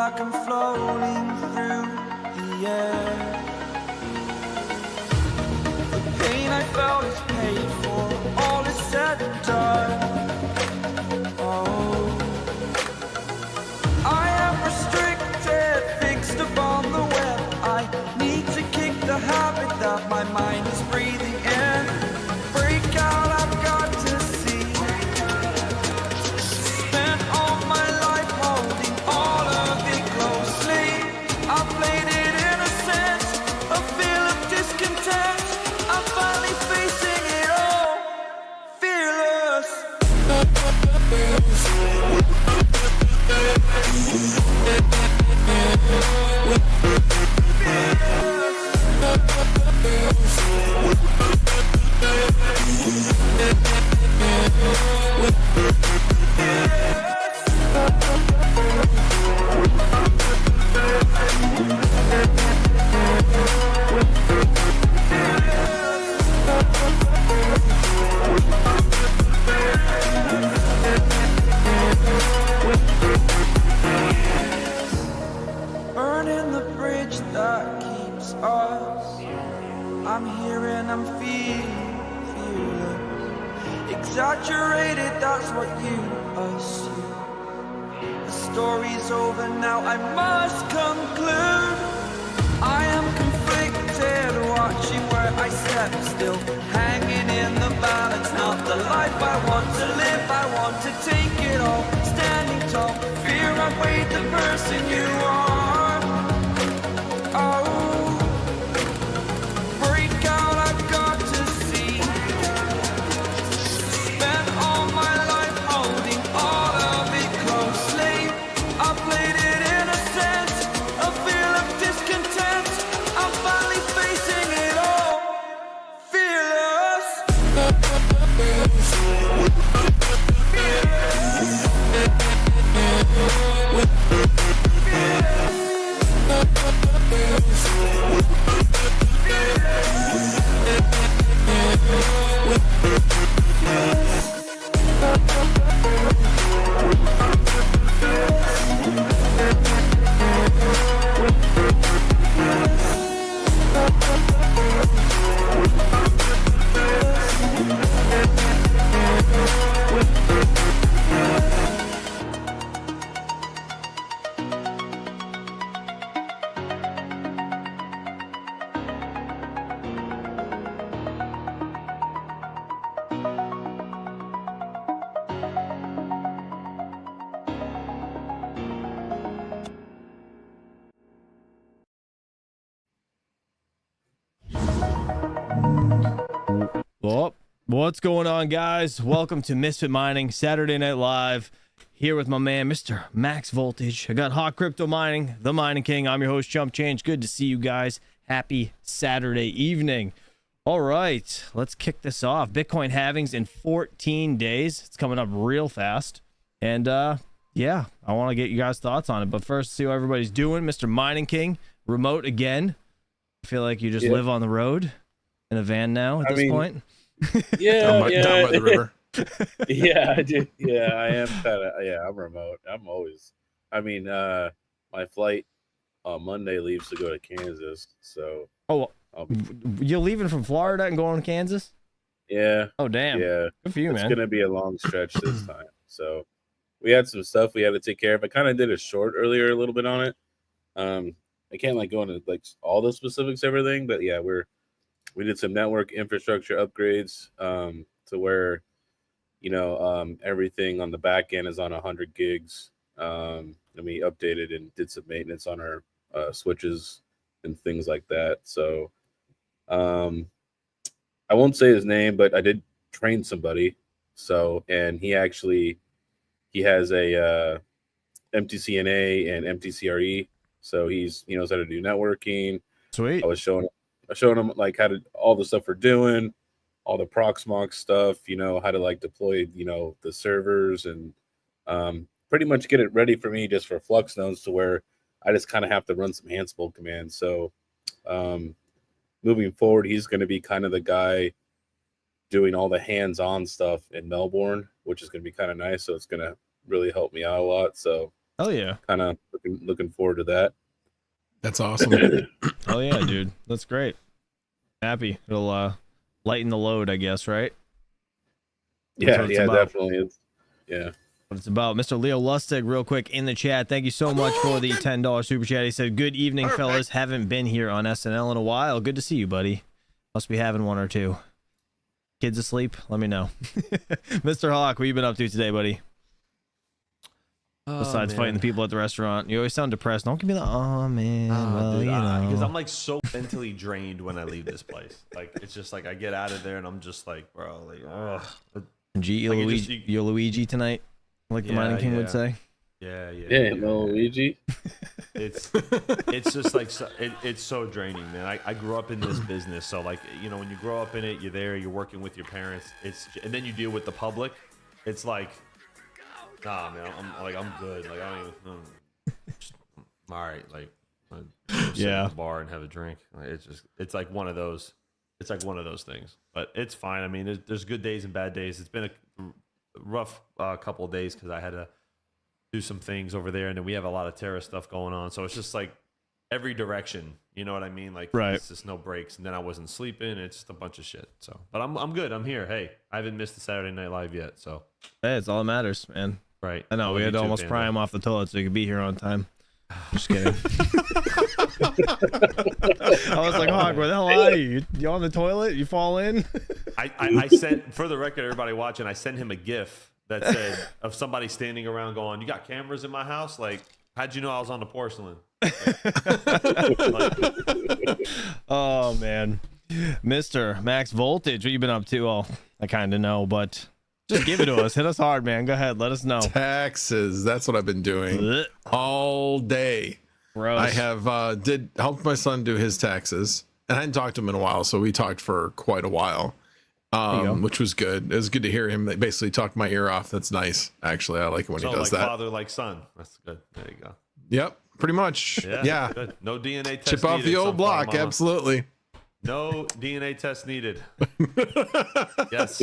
like I'm floating through the air. The pain I felt is paid for, all is said and done. Oh, I am restricted, fixed upon the web. I need to kick the habit that my mind is breathing in. Break out, I've got to see. Spent all my life holding all of it closely. I played it innocent, a feel of discontent. I'm finally facing it all, fearless. Burning the bridge that keeps us. I'm here and I'm feeling fearless. Exaggerated, that's what you assume. The story's over now, I must conclude. I am conflicted, watching where I step still, hanging in the balance. Not the life I want to live, I want to take it all. Standing tall, fear outweighed the person you are. Oh, break out, I've got to see. Spent all my life holding all of it closely. I played it innocent, a feel of discontent. I'm finally facing it all, fearless. Well, what's going on, guys? Welcome to Misfit Mining Saturday Night Live. Here with my man, Mr. Max Voltage. I got Hot Crypto Mining, the Mining King. I'm your host, Chump Change. Good to see you guys. Happy Saturday evening. All right, let's kick this off. Bitcoin halvings in 14 days. It's coming up real fast. And yeah, I want to get you guys' thoughts on it. But first, see how everybody's doing. Mr. Mining King, remote again. I feel like you just live on the road in a van now at this point. Yeah, down by the river. Yeah, I do. Yeah, I am kind of. Yeah, I'm remote. I'm always. I mean, my flight on Monday leaves to go to Kansas, so. Oh, you're leaving from Florida and going to Kansas? Yeah. Oh, damn. Yeah. Good for you, man. It's gonna be a long stretch this time. So, we had some stuff we had to take care of. I kind of did a short earlier, a little bit on it. I can't like go into like all the specifics, everything, but yeah, we did some network infrastructure upgrades to where, you know, everything on the back end is on 100 gigs. And we updated and did some maintenance on our switches and things like that. So I won't say his name, but I did train somebody. So, and he has a MTCNA and MTCRE. So he knows how to do networking. Sweet. I was showing him like how to all the stuff we're doing, all the Proxmox stuff, you know, how to like deploy, you know, the servers and pretty much get it ready for me just for flux nodes to where I just kind of have to run some Ansible commands. So moving forward, he's going to be kind of the guy doing all the hands-on stuff in Melbourne, which is going to be kind of nice. So it's going to really help me out a lot. So Oh yeah. Kind of looking forward to that. That's awesome. Oh yeah, dude. That's great. Happy. It'll lighten the load, I guess, right? That's what it's about. Definitely. Yeah. What it's about. Mr. Leo Lustig, real quick in the chat. Thank you so much for the $10 super chat. He said, "Good evening, fellas. Haven't been here on SNL in a while. Good to see you, buddy. Must be having one or two. Kids asleep? Let me know." Mr. Hawk, what you been up to today, buddy? Besides fighting the people at the restaurant, you always sound depressed. Don't give me the man. Well, dude, you know, because I'm like so mentally drained when I leave this place. Like it's just like I get out of there and I'm just like, bro, like, ugh. G Like, you Luigi tonight, like the Mining King would say. Yeah. No, Luigi. It's just like it's so draining, man. I grew up in this business, so like when you grow up in it, you're there, you're working with your parents. And then you deal with the public. It's like, nah, man. I'm good. Like I don't even. All right, like sit at the bar and have a drink. It's like one of those. It's like one of those things, but it's fine. I mean, there's good days and bad days. It's been a rough couple of days because I had to do some things over there, and then we have a lot of terrorist stuff going on. So it's just like every direction, you know what I mean? Like it's just no breaks. And then I wasn't sleeping. It's just a bunch of shit. So, but I'm good. I'm here. Hey, I haven't missed the Saturday Night Live yet. So hey, it's all that matters, man. Right. I know we had to almost pry him off the toilet so he could be here on time. Just kidding. I was like, Hawk, where the hell are you? You on the toilet? You fall in? I sent, for the record, everybody watching, I sent him a GIF that said of somebody standing around going, "You got cameras in my house? Like, how'd you know I was on the porcelain?" Oh man, Mr. Max Voltage, what you been up to? Well, I kind of know, but just give it to us. Hit us hard, man. Go ahead, let us know. Taxes. That's what I've been doing all day. Gross. I have helped my son do his taxes, and I hadn't talked to him in a while, so we talked for quite a while, which was good. It was good to hear him basically talk my ear off. That's nice, actually. I like it when he does like that. Father like son. That's good. There you go. Yep, pretty much. Yeah. Good. No DNA test. Chip off the old block. Absolutely. No DNA test needed. Yes.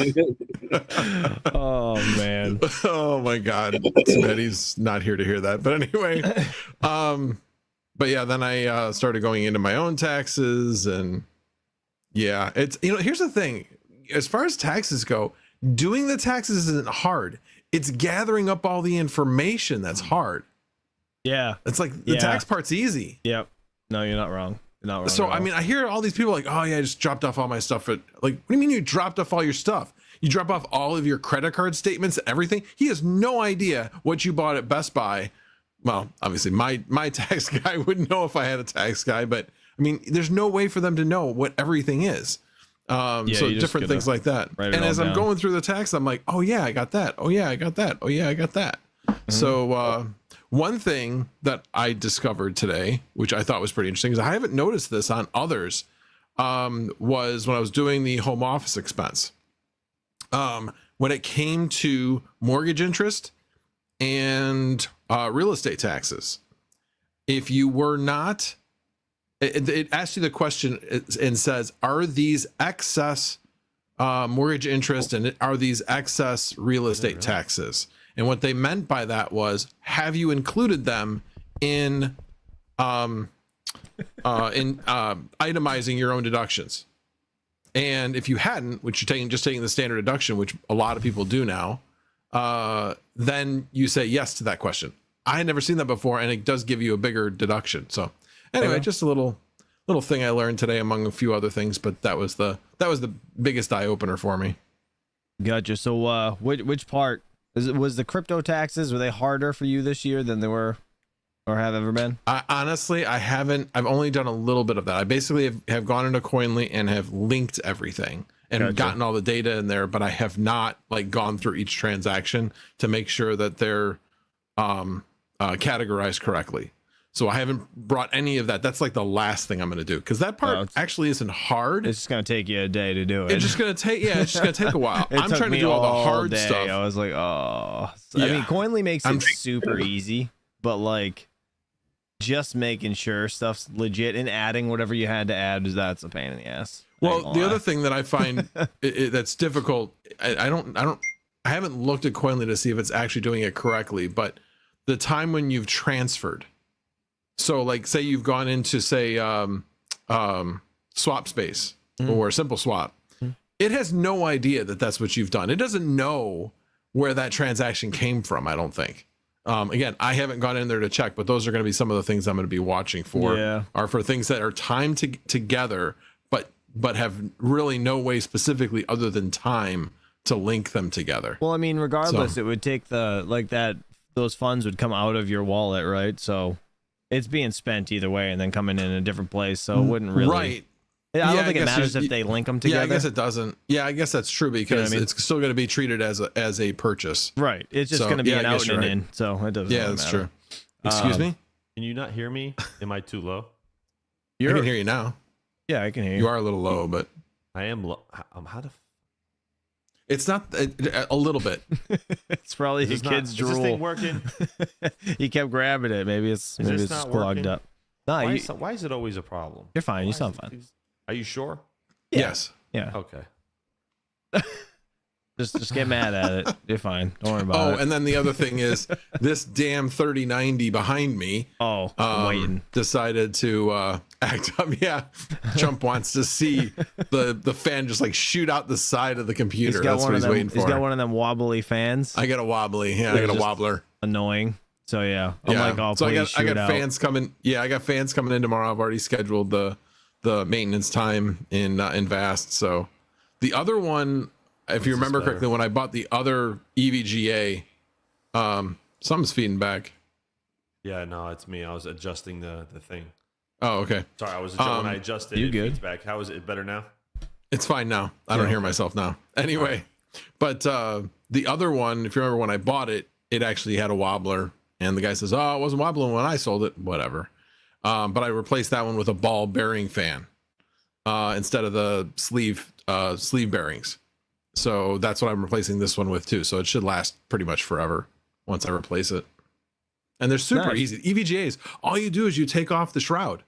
Oh man. Oh my God. Too bad he's not here to hear that. But anyway, but yeah, then I started going into my own taxes, and yeah, it's here's the thing. As far as taxes go, doing the taxes isn't hard. It's gathering up all the information that's hard. Yeah. It's like the tax part's easy. Yep. No, you're not wrong. Not so I mean, I hear all these people like, "Oh yeah, I just dropped off all my stuff." Like, what do you mean you dropped off all your stuff? You drop off all of your credit card statements, everything. He has no idea what you bought at Best Buy. Well, obviously my tax guy wouldn't know if I had a tax guy, but I mean, there's no way for them to know what everything is. So different things like that. And as I'm going through the tax, I'm like, "Oh yeah, I got that. Oh yeah, I got that. Oh yeah, I got that." Mm-hmm. So one thing that I discovered today, which I thought was pretty interesting, is I haven't noticed this on others, was when I was doing the home office expense. When it came to mortgage interest and real estate taxes, if you were not, it asks you the question and says, are these excess mortgage interest and are these excess real estate taxes? And what they meant by that was, have you included them in itemizing your own deductions? And if you hadn't, which you're just taking the standard deduction, which a lot of people do now, then you say yes to that question. I had never seen that before, and it does give you a bigger deduction. So anyway, just a little thing I learned today among a few other things, but that was the biggest eye opener for me. Gotcha. So which part? Was the crypto taxes, were they harder for you this year than they were or have ever been? Honestly, I haven't. I've only done a little bit of that. I basically have gone into Coinly and have linked everything and gotten all the data in there, but I have not like gone through each transaction to make sure that they're categorized correctly. So I haven't brought any of that. That's like the last thing I'm going to do, because that part actually isn't hard. It's just going to take you a day to do it. It's just going to take a while. I'm trying to do all the hard stuff. I was like, oh. I mean, Coinly makes it super easy, but like just making sure stuff's legit and adding whatever you had to add, that's a pain in the ass. Well, the other thing that I find that's difficult, I haven't looked at Coinly to see if it's actually doing it correctly, but the time when you've transferred. So like say you've gone into say swap space or simple swap. It has no idea that that's what you've done. It doesn't know where that transaction came from, I don't think. Again, I haven't gone in there to check, but those are going to be some of the things I'm going to be watching for. Are for things that are timed together, but have really no way specifically other than time to link them together. Well, I mean, regardless, it would take those funds would come out of your wallet, right? So it's being spent either way and then coming in a different place. So it wouldn't really. Right. I don't think it matters if they link them together. Yeah, I guess it doesn't. Yeah, I guess that's true because it's still going to be treated as a purchase. Right. It's just going to be an out and an in. So it doesn't. Yeah, that's true. Excuse me? Can you not hear me? Am I too low? I can hear you now. Yeah, I can hear you. You are a little low, but I am low. How the? It's not a little bit. It's probably your kid's drool. Is this thing working? He kept grabbing it. Maybe it's not clogged working? up. No, Why is it always a problem? You're fine. You sound fine. Are you sure? Yeah. Yes. Yeah. Okay. Just get mad at it. You're fine. Don't worry about it. Oh, and then the other thing is this damn 3090 behind me. Oh, I'm waiting. Decided to act up. Yeah, Trump wants to see the fan just like shoot out the side of the computer. That's what he's waiting for. He's got one of them wobbly fans. I got a wobbly. Yeah, I got a wobbler. Annoying. So yeah, I'm like, oh, so please I got out. fans coming. Yeah, I got fans coming in tomorrow. I've already scheduled the maintenance time in Vast. So the other one, if you remember correctly, when I bought the other EVGA, something's feeding back. Yeah, no, it's me. I was adjusting the thing. Oh, okay. Sorry, I was when I adjusted it feeds back. How is it better now? It's fine now. I don't hear myself now. Anyway, but the other one, if you remember when I bought it, it actually had a wobbler, and the guy says, "Oh, it wasn't wobbling when I sold it." Whatever. But I replaced that one with a ball bearing fan instead of the sleeve bearings. So that's what I'm replacing this one with too. So it should last pretty much forever once I replace it. And they're super easy. EVGAs, all you do is you take off the shroud.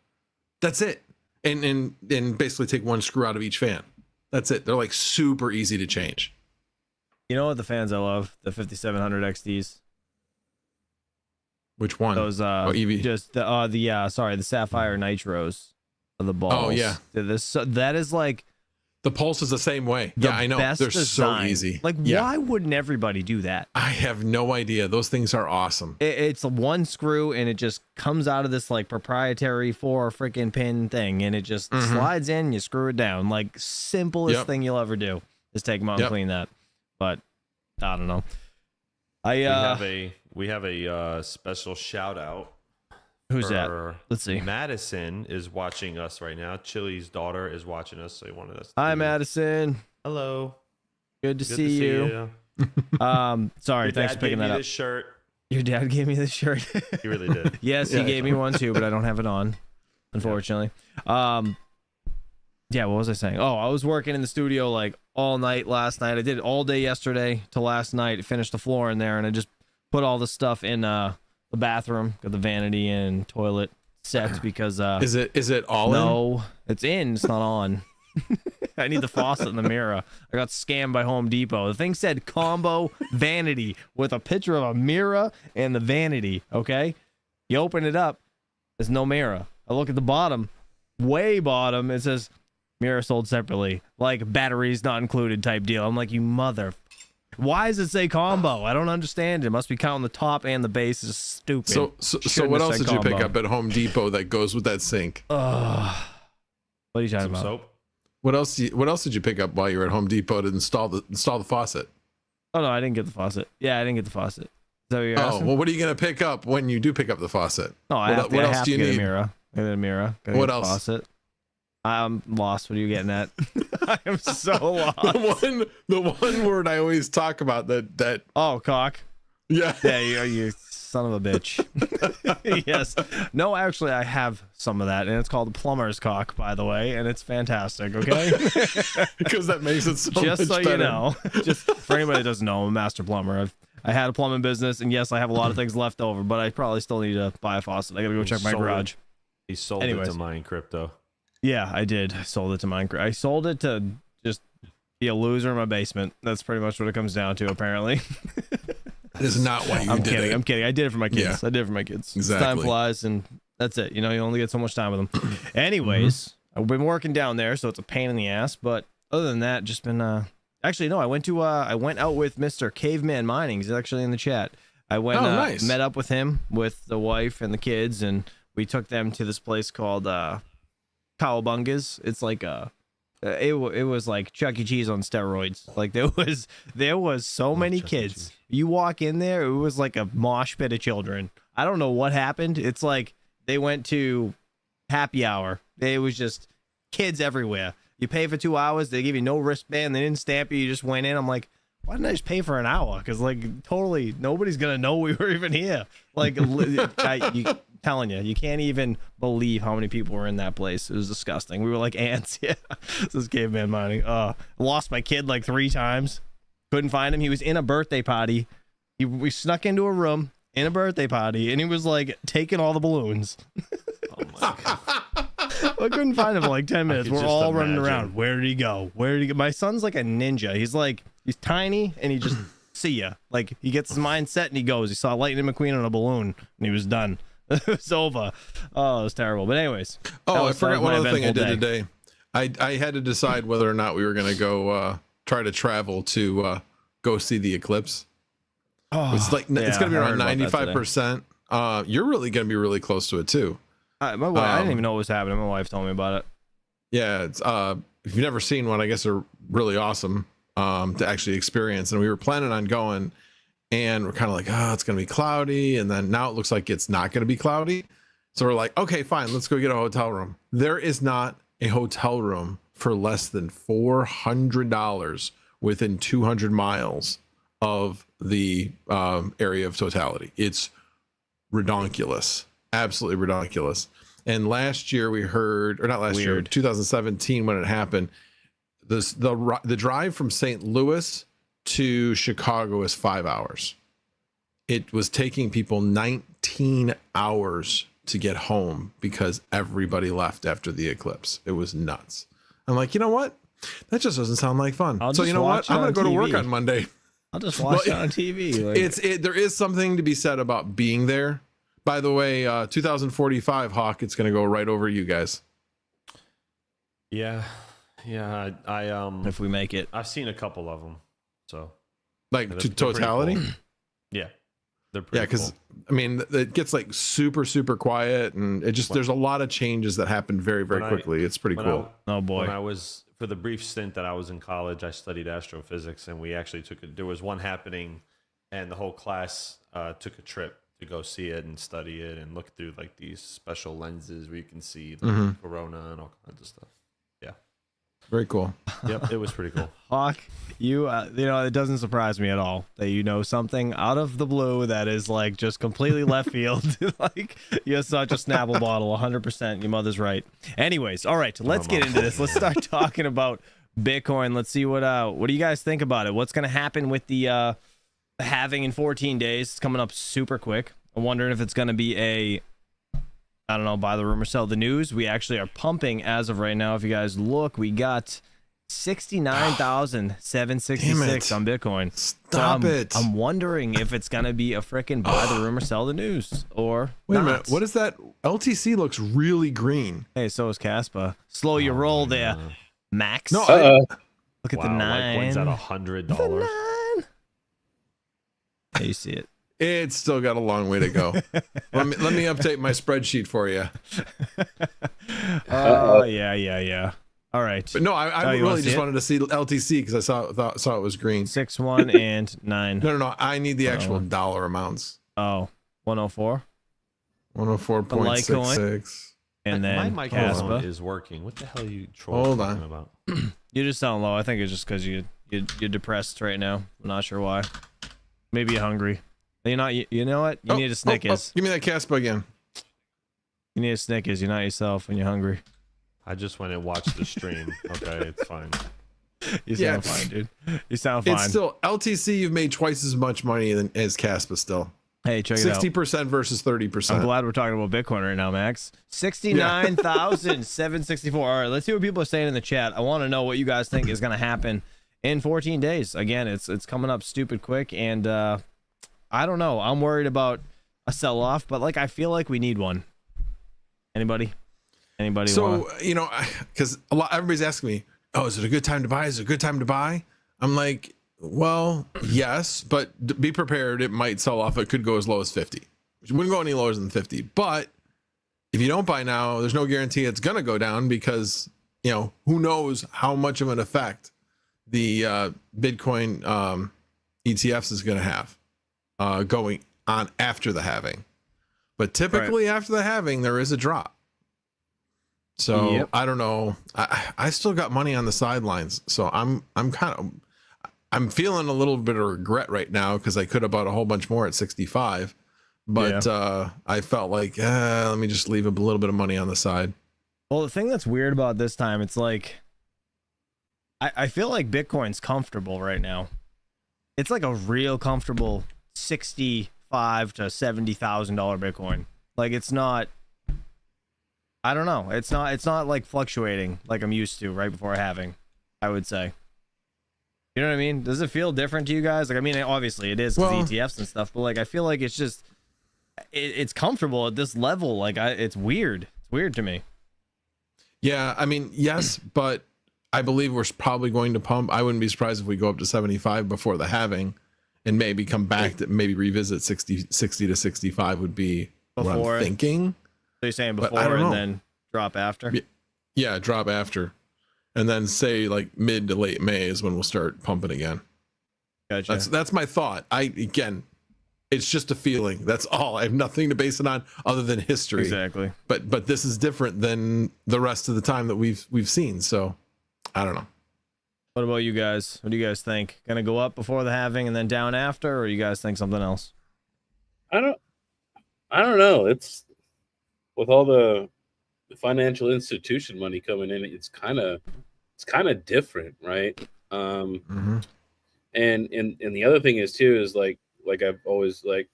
That's it. And basically take one screw out of each fan. That's it. They're like super easy to change. You know what the fans I love? The 5700 XDs. Which one? Those EV. Just the Sapphire Nitros of the balls. Oh yeah. That is like the Pulse is the same way. Yeah, I know. They're design. So easy. Like, why wouldn't everybody do that? I have no idea. Those things are awesome. It's one screw and it just comes out of this like proprietary 4 freaking pin thing and it just slides in, you screw it down. Like simplest thing you'll ever do is take them out and clean that. But I don't know. We have a special shout out. Who's that? Let's see. Madison is watching us right now. Chili's daughter is watching us, so he wanted us. Hi, Madison. Hello. Good to see you. Sorry, thanks for picking that up. This shirt. Your dad gave me this shirt. He really did. Yes, he gave me one too, but I don't have it on, unfortunately. Yeah, what was I saying? Oh, I was working in the studio like all night last night. I did it all day yesterday to last night. Finished the floor in there, and I just put all the stuff in the bathroom. Got the vanity and toilet set because is it all in? No, it's in. It's not on. I need the faucet in the mirror. I got scammed by Home Depot. The thing said combo vanity with a picture of a mirror and the vanity. Okay, you open it up. There's no mirror. I look at the bottom, way bottom. It says mirror sold separately, like batteries not included type deal. I'm like, you mother. Why does it say combo? I don't understand. It must be counting the top and the base. Is stupid. So what else did you pick up at Home Depot that goes with that sink? What are you talking about? Soap. What else did you pick up while you were at Home Depot to install the faucet? Oh no, I didn't get the faucet. Yeah, I didn't get the faucet. Is that what you're asking? Well, what are you gonna pick up when you do pick up the faucet? No, I have to get a mirror. I get a mirror. What else? Faucet. I'm lost. What are you getting at? I am so lost. The one word I always talk about that. Oh, cock. Yeah. Yeah, you son of a bitch. Yes. No, actually, I have some of that, and it's called the plumber's cock, by the way, and it's fantastic. Okay. Because that makes it so just much so better. You know. Just for anybody that doesn't know, I'm a master plumber. I had a plumbing business, and yes, I have a lot of things left over, but I probably still need to buy a faucet. I gotta go check my garage. He sold it to Mine Crypto. Yeah, I did. I sold it to Minecraft. I sold it to just be a loser in my basement. That's pretty much what it comes down to, apparently. That is not why you I'm did kidding. it. I'm kidding. I did it for my kids. Yeah. I did it for my kids. Time Exactly. flies, and that's it. You know, you only get so much time with them. Anyways, I've been working down there, so it's a pain in the ass. But other than that, just been actually no. I went out with Mr. Caveman Mining. He's actually in the chat. I went nice. met up with him with the wife and the kids, and we took them to this place called Cowabungas. It's like it was like Chuck E. Cheese on steroids. Like there was so many kids. You walk in there, it was like a mosh pit of children. I don't know what happened. It's like they went to happy hour. It was just kids everywhere. You pay for 2 hours, they give you no wristband, they didn't stamp you, you just went in. I'm like, why didn't I just pay for an hour? Because like totally nobody's gonna know we were even here. Like telling you, you can't even believe how many people were in that place. It was disgusting. We were like ants. Yeah, this is Caveman Mining. Lost my kid like 3 times. Couldn't find him. He was in a birthday party. We snuck into a room in a birthday party, and he was like taking all the balloons. Oh my god. I couldn't find him for like 10 minutes. could We're just all running imagine. around. Where did he go? Where did he go? My son's like a ninja. He's tiny, and he just see ya. Like he gets his mind set and he goes. He saw Lightning McQueen on a balloon, and he was done. It was over. Oh, it was terrible. But anyways. Oh, I forgot one my other thing I eventful did day. today. I had to decide whether or not we were going to go try to travel to go see the eclipse. Oh, It's like it's yeah, going to be I around heard about that today. 95%. You're really going to be really close to it too. My wife, I didn't even know what was happening. My wife told me about it. Yeah, it's if you've never seen one, I guess they're really awesome to actually experience. And we were planning on going, and we're kind of like, oh, it's going to be cloudy, and then now it looks like it's not going to be cloudy. So we're like, okay, fine, let's go get a hotel room. There is not a hotel room for less than $400 within 200 miles of the area of totality. It's redonkulous, absolutely redonkulous. And last year we heard, or not last year, 2017 when it happened, the drive from St. Louis to Chicago is 5 hours. It was taking people 19 hours to get home because everybody left after the eclipse. It was nuts. I'm like, you know what? That just doesn't sound like fun. I'll So just you know watch what? I'm it going to on go to TV. work on Monday. I'll just watch it on TV. Like, There is something to be said about being there. By the way, 2045 Hawk, it's going to go right over you guys. Yeah. I if we make it. I've seen a couple of them. So Like they're to pretty totality. cool. Yeah. They're Yeah, pretty because cool. I mean, it gets like super quiet, and it just there's a lot of changes that happen very When I- quickly. It's pretty when cool. Oh boy. When I was, for the brief stint that I was in college, I studied astrophysics, and we actually there was one happening, and the whole class took a trip to go see it and study it and look through like these special lenses where you can see the corona and all kinds of stuff. Yeah. Very cool. Yep. It was pretty cool. Hawk, you know, it doesn't surprise me at all that you know something out of the blue that is like just completely left field. Like you're such a Snapple bottle, 100%. Your mother's right. Anyways, all right, let's get into this. Let's start talking about Bitcoin. Let's see what do you guys think about it? What's going to happen with the halving in 14 days? It's coming up super quick. I'm wondering if it's going to be I don't know, buy the rumor, sell the news. We actually are pumping as of right now. If you guys look, we got 69,766 on Bitcoin. Stop it. I'm wondering if it's gonna be a freaking buy the rumor, sell the news, or Wait a not. minute. What is that? LTC looks really green. Hey, so is Caspa. Slow your roll there, Max. No, Look at the Wow, nine. Litecoin's at The $100. nine. Hey, you see it? it's still got a long way to go. let me update my spreadsheet for you. Oh yeah. All right. But no, I you wanna really see just it? wanted to see LTC because I saw it was green. 6, 1, and 9. No. I need the actual dollar amounts. Oh, 104. 104.66. And My then microphone Caspa. is working. What the hell are you trolling Hold on. talking about? You just sound low. I think it's just because you're depressed right now. I'm not sure why. Maybe you're hungry. You're not. You know what? You need a Snickers. Give me that Caspa again. You need a Snickers. You're not yourself when you're hungry. I just went and watched the stream. Okay, it's fine. You sound Yeah. fine, dude. You sound fine. It's still LTC. You've made twice as much money as Caspa still. Hey, check it out. 60% versus 30%. I'm glad we're talking about Bitcoin right now, Max. 69,764. All right, let's see what people are saying in the chat. I want to know what you guys think is going to happen in 14 days. Again, it's coming up stupid quick, and I don't know. I'm worried about a sell off, but like I feel like we need one. Anybody? So because everybody's asking me, oh, is it a good time to buy? Is it a good time to buy? I'm like, well, yes, but be prepared. It might sell off. It could go as low as 50. It wouldn't go any lower than 50. But if you don't buy now, there's no guarantee it's going to go down because, who knows how much of an effect the Bitcoin ETFs is going to have going on after the halving. But typically after the halving, there is a drop. So I don't know. I still got money on the sidelines. So I'm feeling a little bit of regret right now because I could have bought a whole bunch more at 65. But I felt like, let me just leave a little bit of money on the side. Well, the thing that's weird about this time, it's like, I feel like Bitcoin's comfortable right now. It's like a real comfortable $65,000 to $70,000 Bitcoin. Like it's not, I don't know. It's not like fluctuating like I'm used to right before halving, I would say. You know what I mean? Does it feel different to you guys? Like, I mean, obviously it is because ETFs and stuff, but like, I feel like it's just, it's comfortable at this level. Like it's weird. It's weird to me. Yeah. I mean, yes, but I believe we're probably going to pump. I wouldn't be surprised if we go up to 75 before the halving and maybe come back to maybe revisit 60 to 65 would be before, what I'm thinking. So you're saying before and then drop after? Yeah, drop after. And then say like mid to late May is when we'll start pumping again. Gotcha. That's my thought. It's just a feeling. That's all. I have nothing to base it on other than history. Exactly. But this is different than the rest of the time that we've seen. So I don't know. What about you guys? What do you guys think? Gonna go up before the halving and then down after, or you guys think something else? I don't know. It's with all the financial institution money coming in, it's kind of different, right? And the other thing is too is like I've always like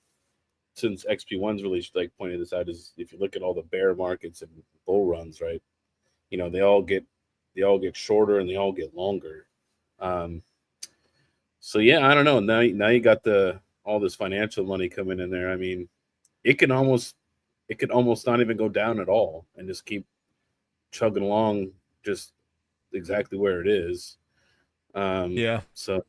since XP1's released like pointed this out is if you look at all the bear markets and bull runs, right? They all get shorter and they all get longer. So yeah, I don't know. Now you got all this financial money coming in there. I mean, it could almost not even go down at all and just keep chugging along just exactly where it is. So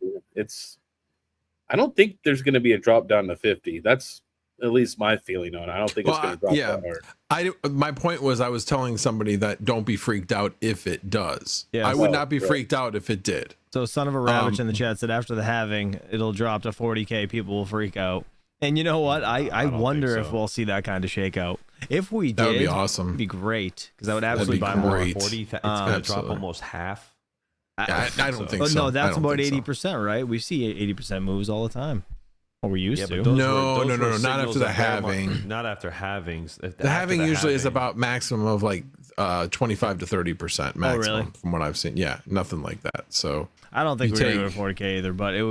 I don't think there's going to be a drop down to 50. That's at least my feeling on it. I don't think it's going to drop that hard. My point was I was telling somebody that don't be freaked out if it does. Yeah, I would not be freaked out if it did. So son of a Ravage in the chat said after the halving, it'll drop to 40K. People will freak out. And you know what? I wonder if we'll see that kind of shakeout. If we did, that would be awesome. It'd be great because I would absolutely buy more. 40, it's going to drop almost half. I don't think so. No, that's about 80%, right? We see 80% moves all the time. Or we used to. No, not after the halving. Not after halvings. The halving usually is about maximum of like 25 to 30% maximum. Oh, really? From what I've seen. Yeah, nothing like that. So I don't think we're going to go to 40K either, but it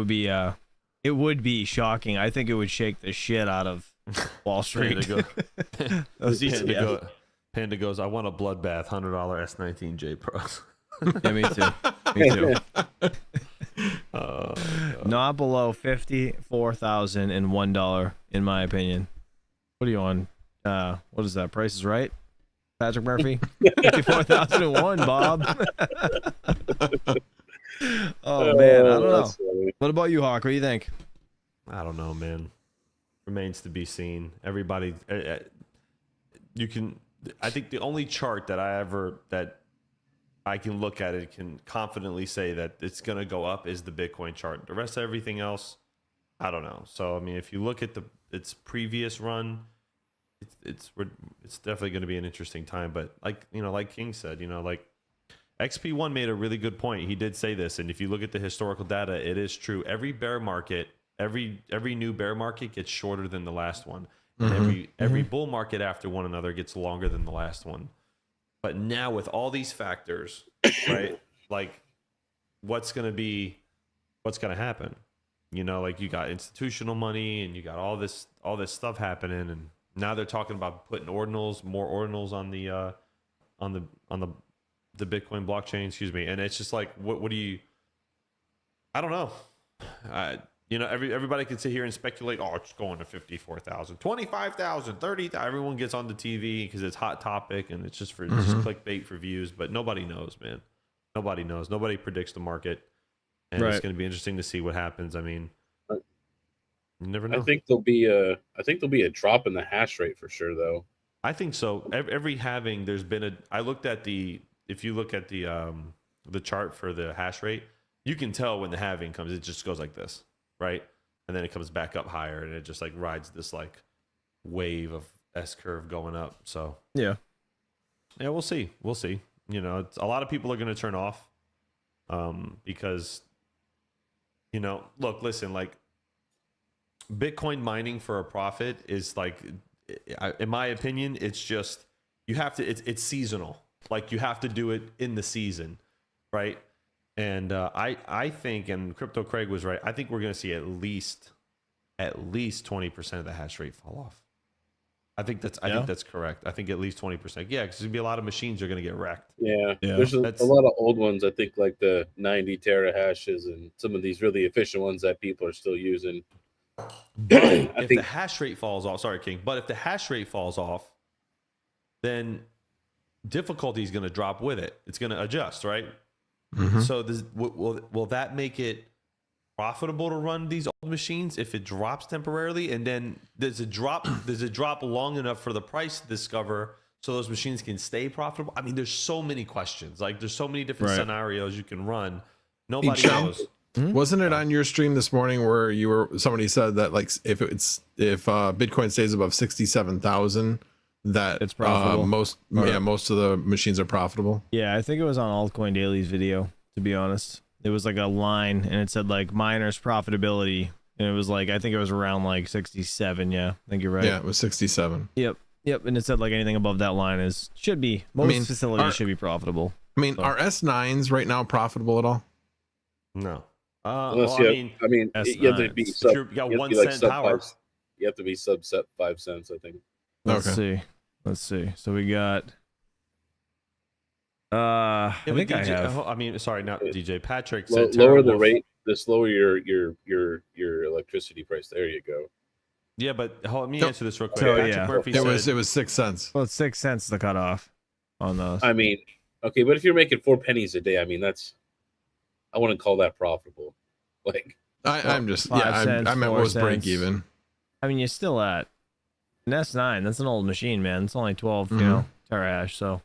would be shocking. I think it would shake the shit out of Wall Street. Panda goes, I want a bloodbath, $100 S19 J Pros. Yeah, me too. Not below $54,001 in my opinion. What are you on? What is that? Price is Right? Patrick Murphy? 54,001, Bob. Oh man, I don't know. What about you, Hawk? What do you think? I don't know, man. Remains to be seen. Everybody, I think the only chart that I can look at it can confidently say that it's going to go up is the Bitcoin chart. The rest of everything else, I don't know. So I mean, if you look at its previous run, it's definitely going to be an interesting time. But like King said, like XP1 made a really good point. He did say this, and if you look at the historical data, it is true. Every bear market, every new bear market gets shorter than the last one, and every bull market after one another gets longer than the last one. But now with all these factors, right? Like what's going to happen? Like you got institutional money and you got all this stuff happening, and now they're talking about putting more ordinals on the Bitcoin blockchain, excuse me. And it's just like, what do you, I don't know. You know, everybody can sit here and speculate. Oh, it's going to 54,000, 25,000, 30,000. Everyone gets on the TV because it's hot topic and it's just for just clickbait for views. But nobody knows, man. Nobody knows. Nobody predicts the market, and it's going to be interesting to see what happens. I mean, you never know. I think there'll be a drop in the hash rate for sure, though. I think so. Every halving, there's been a. I looked at if you look at the chart for the hash rate, you can tell when the halving comes, it just goes like this. Right, and then it comes back up higher, and it just like rides this like wave of S curve going up. So yeah, we'll see. You know, a lot of people are going to turn off, because, you know, listen, like Bitcoin mining for a profit is like, in my opinion, it's just you have to. It's seasonal. Like you have to do it in the season, right? And I think, and Crypto Craig was right, I think we're going to see at least 20% of the hash rate fall off. I think that's correct. I think at least 20%. Yeah, because there's be a lot of machines are going to get wrecked. Yeah. There's a lot of old ones. I think like the 90 terahashes and some of these really efficient ones that people are still using. But if the hash rate falls off, sorry, King, but if the hash rate falls off, then difficulty is going to drop with it. It's going to adjust, right? So will that make it profitable to run these old machines if it drops temporarily? And then does it drop long enough for the price to discover so those machines can stay profitable? I mean, there's so many questions. Like there's so many different scenarios you can run. Nobody knows. Wasn't it on your stream this morning where somebody said that like if Bitcoin stays above 67,000, that it's profitable. Most of the machines are profitable. Yeah, I think it was on Altcoin Daily's video, to be honest. It was like a line and it said like miners profitability, and it was like, I think it was around like 67. Yeah, I think you're right. Yeah, it was 67. Yep, and it said like anything above that line should be facilities should be profitable. I mean, are S9s right now profitable at all? No. Unless you have to be you got 1 cent power. You have to be sub 5 cents, I think. Let's see. So we got. I think DJ, I have. I mean, sorry, not DJ. Patrick said lower the rate. Just lower your electricity price. There you go. Yeah, but let me answer this real quick. So, Patrick Murphy said it was 6 cents. Well, it's 6 cents the cutoff on those. I mean, okay, but if you're making 4 pennies a day, I mean I wouldn't call that profitable. Like I'm just I meant was break even. I mean, you're still at an S9. That's an old machine, man. It's only 12, terahash, so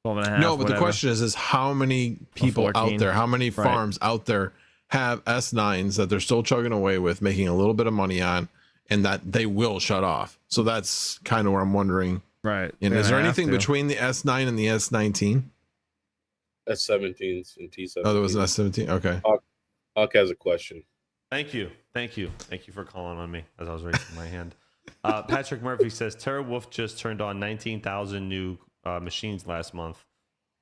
12 and a half. No, but the question is how many people out there, how many farms out there have S9s that they're still chugging away with, making a little bit of money on, and that they will shut off. So that's kind of where I'm wondering. Right. And is there anything between the S9 and the S19? S17s and T17. Oh, there was an S17. Okay. Hawk has a question. Thank you for calling on me as I was raising my hand. Patrick Murphy says TeraWolf just turned on 19,000 new machines last month.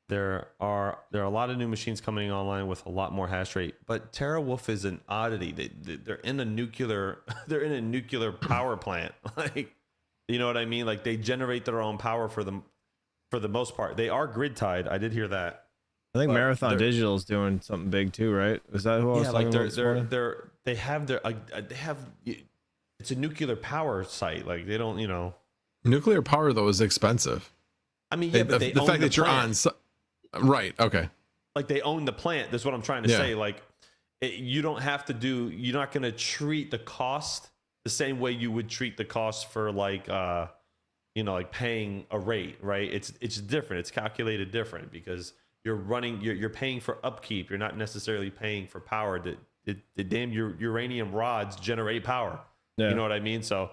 There are a lot of new machines coming online with a lot more hash rate, but TeraWolf is an oddity. They're in a nuclear power plant. Like, you know what I mean? Like they generate their own power for the most part. They are grid tied. I did hear that. I think Marathon Digital is doing something big too, right? Is that who I was talking about? They have it's a nuclear power site. Like they don't, nuclear power though is expensive. I mean, yeah, but the fact that you're on, right? Okay. Like they own the plant. That's what I'm trying to say. Like you don't have to you're not going to treat the cost the same way you would treat the cost for like paying a rate, right? It's different. It's calculated different because you're paying for upkeep. You're not necessarily paying for power. The damn uranium rods generate power. Yeah. You know what I mean? So,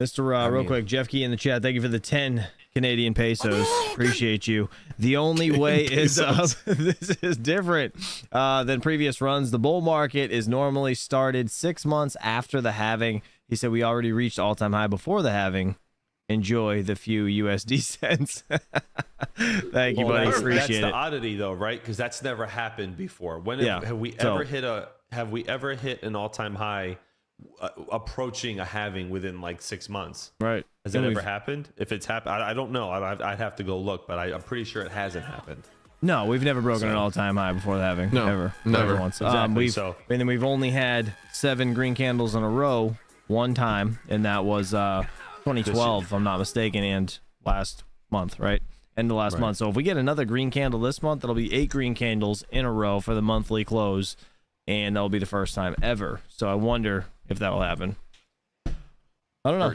Mr. Real quick, Jeff Key in the chat. Thank you for the 10 Canadian pesos. Appreciate you. The only way is this is different than previous runs. The bull market is normally started 6 months after the halving. He said we already reached all-time high before the halving. Enjoy the few USD cents. Thank you, buddy. Appreciate that's it. The oddity, though, right? Because that's never happened before. Have we ever hit an all-time high approaching a halving within like 6 months? Right. Has that ever happened? If it's happened, I don't know. I'd have to go look, but I'm pretty sure it hasn't happened. No, we've never broken an all-time high before the halving. No, ever. never. Once. Exactly, And then we've only had 7 green candles in a row one time, and that was 2012, if I'm not mistaken, and last month, right? End of last month. So if we get another green candle this month, it'll be 8 green candles in a row for the monthly close, and that'll be the first time ever. So I wonder if that will happen. I don't know.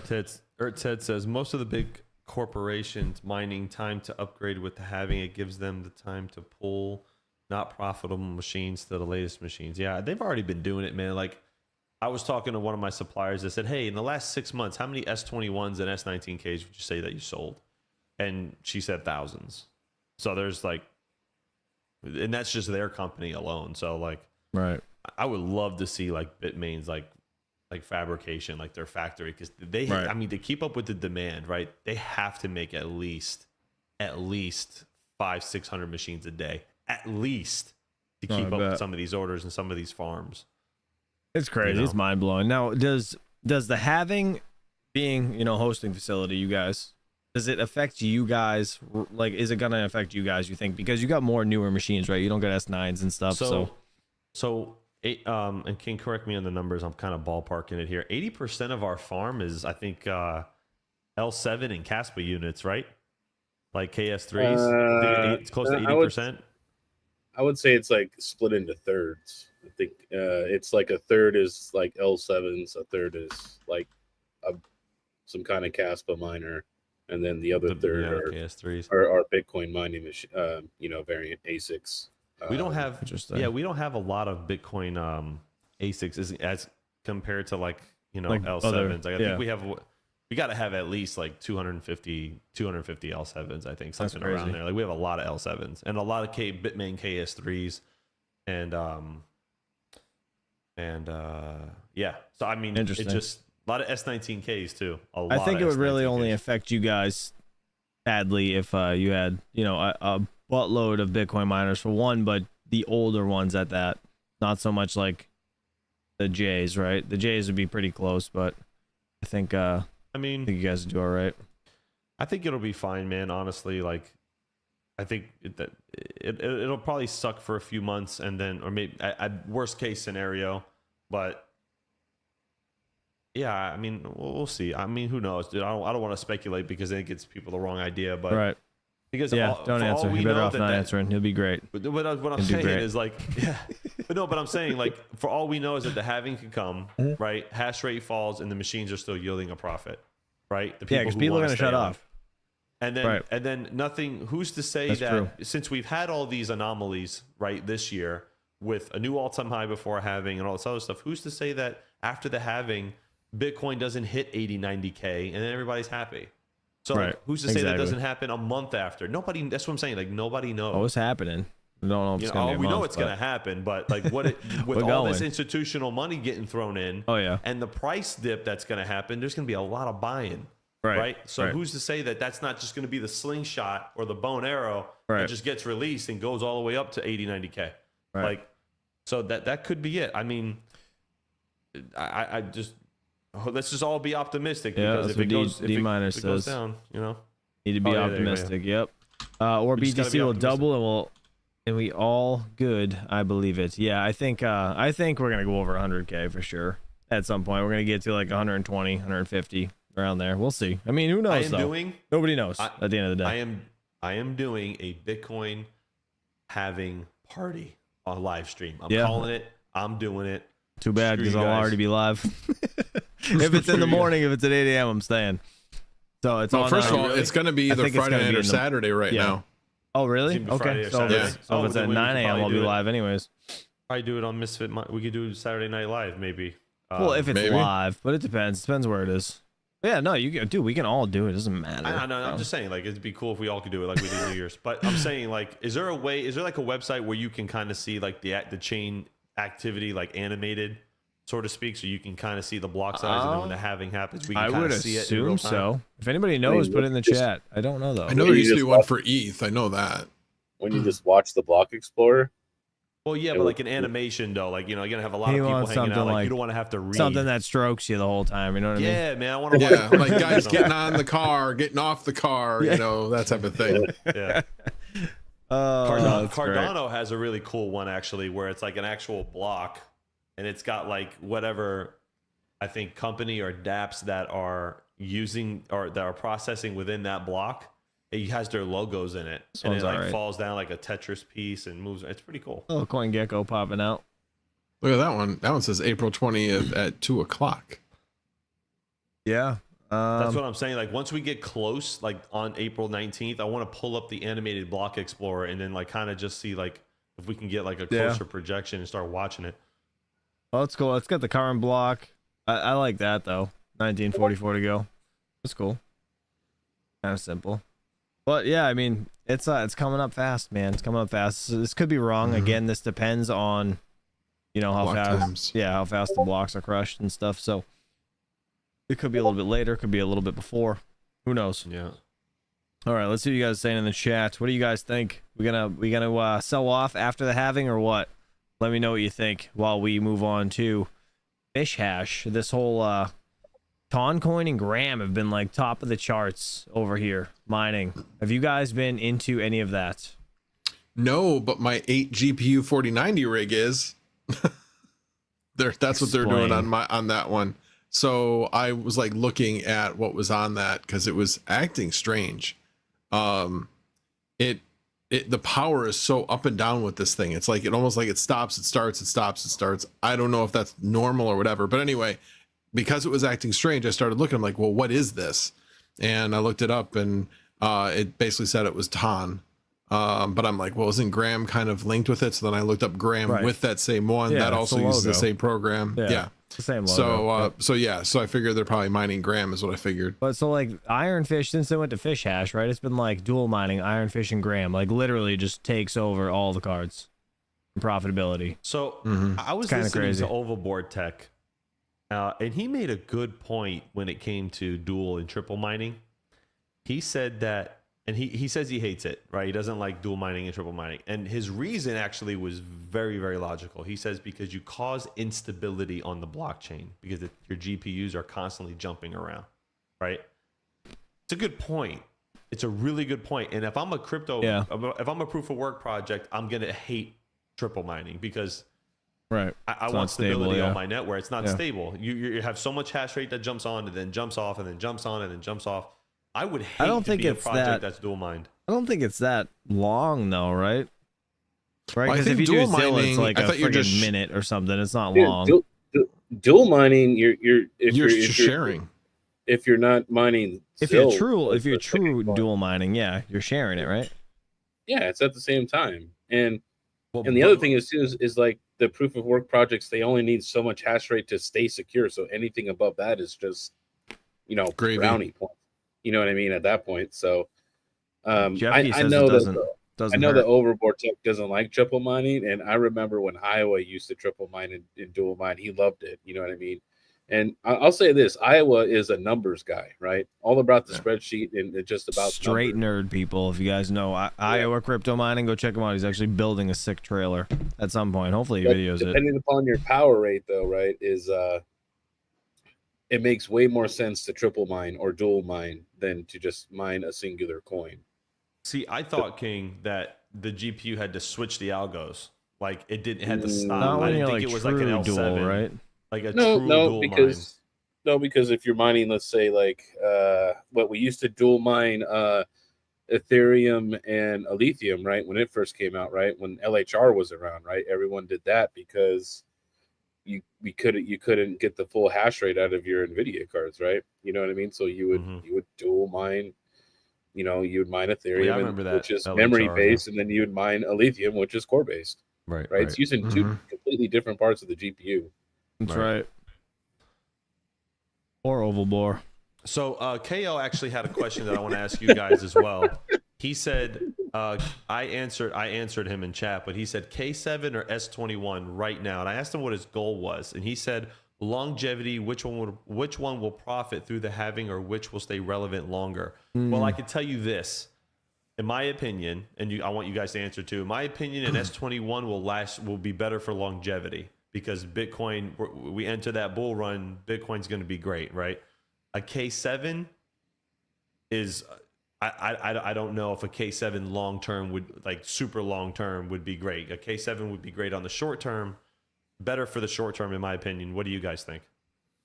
Ted says most of the big corporations mining time to upgrade with the halving. It gives them the time to pull not profitable machines to the latest machines. Yeah, they've already been doing it, man. Like I was talking to one of my suppliers that said, hey, in the last 6 months, how many S21s and S19Ks would you say that you sold? And she said thousands. So there's like, and that's just their company alone. So like, right. I would love to see like Bitmain's like fabrication, like their factory, because they, I mean, to keep up with the demand, right? They have to make at least 500-600 machines a day, at least, to keep up with some of these orders and some of these farms. It's crazy. You know? It's mind blowing. Now, does the halving being, hosting facility, you guys, does it affect you guys? Like, is it gonna affect you guys? You think, because you got more newer machines, right? You don't get S9s and stuff. So. And King, correct me on the numbers. I'm kind of ballparking it here. 80% of our farm is, I think, L7 and Caspa units, right? Like KS3s. It's close to 80%. I would say it's like split into thirds. I think it's like a third is like L7s, a third is like some kind of Caspa miner, and then the other third are KS3s are Bitcoin mining machine, variant ASICs. We don't have, we don't have a lot of Bitcoin ASICs as compared to like L7s. I think we got to have at least like 250 L7s. I think something around there. Like we have a lot of L7s and a lot of Bitmain KS3s, and So I mean, it's just a lot of S19Ks too. I think it would really only affect you guys badly if you had a buttload of Bitcoin miners for one, but the older ones at that, not so much like the J's, right? The J's would be pretty close, but I think I think you guys would do all right. I think it'll be fine, man. Honestly, like I think that it'll probably suck for a few months, and then, or maybe at worst case scenario, but yeah, I mean, we'll see. I mean, who knows, dude? I don't want to speculate because it gets people the wrong idea, but right. Because don't answer. You're better off not answering. He'll be great. But what I'm saying is like, but I'm saying like, for all we know is that the halving can come, right? Hash rate falls and the machines are still yielding a profit, right? Because people are going to shut off. And then nothing. Who's to say since we've had all these anomalies, right, this year with a new all-time high before halving and all this other stuff, who's to say that after the halving, Bitcoin doesn't hit 80, 90K and then everybody's happy? So like, who's to say that doesn't happen a month after? Nobody. That's what I'm saying. Like nobody knows. Oh, it's happening. We don't know if it's gonna be a month, know it's going to happen, but like with all this institutional money getting thrown in, and the price dip that's going to happen, there's going to be a lot of buying, right? So who's to say that that's not just going to be the slingshot or the bow and arrow that just gets released and goes all the way up to 80, 90K? Like, so that could be it. I mean, I just. Let's just all be optimistic, because if it goes down, need to be optimistic. Yep. Or BTC will double and we all good. I believe it. Yeah, I think we're gonna go over 100K for sure. At some point, we're gonna get to like 120, 150 around there. We'll see. I mean, who knows? Nobody knows at the end of the day. I am doing a Bitcoin halving party on live stream. I'm calling it. I'm doing it. Too bad, because I'll already be live. If it's in the morning, if it's at 8 a.m., I'm staying. So it's first of all, it's going to be either Friday night or Saturday now. Oh, really? Okay. So if it's at 9 a.m., I'll be live anyways. I do it on Misfit. We could do Saturday Night Live, maybe. Well, if it's live, but it depends. Depends where it is. But yeah, no, we can all do it. It doesn't matter. I know. I'm just saying, like, it'd be cool if we all could do it like we did New Year's. But I'm saying, like, is there like a website where you can kind of see like the chain activity, like animated, so to speak, so you can kind of see the block size, and then when the halving happens, we can kind of see it in real time? So. If anybody knows, put it in the chat. I don't know though. I know there used to be one for ETH. I know that. When you just watch the block explorer. Well, yeah, but like an animation though, like you're gonna have a lot of people hanging out. Like, you don't want to have to read something that strokes you the whole time. You know what I mean? Yeah, man. I want to. Like guys getting on the car, getting off the car. That type of thing. Yeah. That's great. Cardano has a really cool one actually, where it's like an actual block, and it's got like whatever I think company or DApps that are using or that are processing within that block. It has their logos in it, and it like falls down like a Tetris piece and moves. It's pretty cool. Oh, CoinGecko popping out. Look at that one. That one says April 20th at 2:00. Yeah. That's what I'm saying. Like once we get close, like on April 19th, I want to pull up the animated block explorer and then like kind of just see like if we can get like a closer projection and start watching it. Oh, that's cool. It's got the current block. I like that though. 1944 to go. That's cool. Kind of simple. But yeah, I mean, it's coming up fast, man. It's coming up fast. So this could be wrong. Again, this depends on, you know, how Block fast. times. Yeah, how fast the blocks are crushed and stuff. So it could be a little bit later. Could be a little bit before. Who knows? Yeah. All right, let's see what you guys are saying in the chat. What do you guys think? We gonna sell off after the halving or what? Let me know what you think while we move on to Fishhash. This whole Toncoin and Gram have been like top of the charts over here mining. Have you guys been into any of that? No, but my 8 GPU 4090 rig is. That's what they're doing on that one. So I was like looking at what was on that because it was acting strange. The power is so up and down with this thing. It's like it almost like it stops, it starts, it stops, it starts. I don't know if that's normal or whatever. But anyway, because it was acting strange, I started looking. I'm like, well, what is this? And I looked it up, and it basically said it was Ton. But I'm like, well, isn't Gram kind of linked with it? So then I looked up Gram with that same one that also uses the same program. Yeah. It's the same logo. So I figured they're probably mining Gram is what I figured. But so like Ironfish, since they went to Fishhash, right? It's been like dual mining Ironfish and Gram, like literally just takes over all the cards and profitability. So I was listening to Overboard Tech, and he made a good point when it came to dual and triple mining. He said that, and he says he hates it, right? He doesn't like dual mining and triple mining. And his reason actually was very, very logical. He says because you cause instability on the blockchain because your GPUs are constantly jumping around, right? It's a good point. It's a really good point. And if I'm a crypto, if I'm a proof of work project, I'm going to hate triple mining because I want stability on my net where it's not stable. You have so much hash rate that jumps on and then jumps off and then jumps on and then jumps off. I would hate to be a project that's dual mined. I don't think it's that long though, right? Right, because well, if you do Zilla, mining, it's like a freaking minute or something. It's not long. Dual mining, you're sharing. If you're not mining, if you're true dual mining, yeah, you're sharing it, right? Yeah, it's at the same time. And the other thing is too is like the proof of work projects, they only need so much hash rate to stay secure. So anything above that is just, gravy. brownie points. You know what I mean? At that point. So I says know that Overboard Tech doesn't like triple mining. And I remember when Iowa used to triple mine and dual mine, he loved it. You know what I mean? And I'll say this, Iowa is a numbers guy, right? All about the spreadsheet and just about straight nerd people. If you guys know Iowa crypto mining, go check him out. He's actually building a sick trailer at some point. Hopefully he videos depending upon your power rate though, right, is it makes way more sense to triple mine or dual mine than to just mine a singular coin. See, I thought, King, that the GPU had to switch the algos. Like it had to stop. I didn't think it was like an L7, dual, right? Like a true dual mine. No, because if you're mining, let's say like what we used to dual mine Ethereum and Lithium, right? When it first came out, right? When LHR was around, right? Everyone did that because you couldn't get the full hash rate out of your NVIDIA cards, right? You know what I mean? So you would dual mine, you would mine Ethereum, which is memory based, and then you would mine a Lithium, which is core based. Right. It's using two completely different parts of the GPU. That's right. Or oval bore. So KO actually had a question that I want to ask you guys as well. He said, I answered him in chat, but he said K7 or S21 right now. And I asked him what his goal was. And he said longevity, which one will profit through the halving or which will stay relevant longer? Well, I can tell you this. In my opinion, and I want you guys to answer too, in my opinion, an S21 will be better for longevity because Bitcoin, we enter that bull run, Bitcoin's going to be great, right? A K7 is I don't know if a K7 long term would, like super long term, would be great. A K7 would be great on the short term, better for the short term in my opinion. What do you guys think?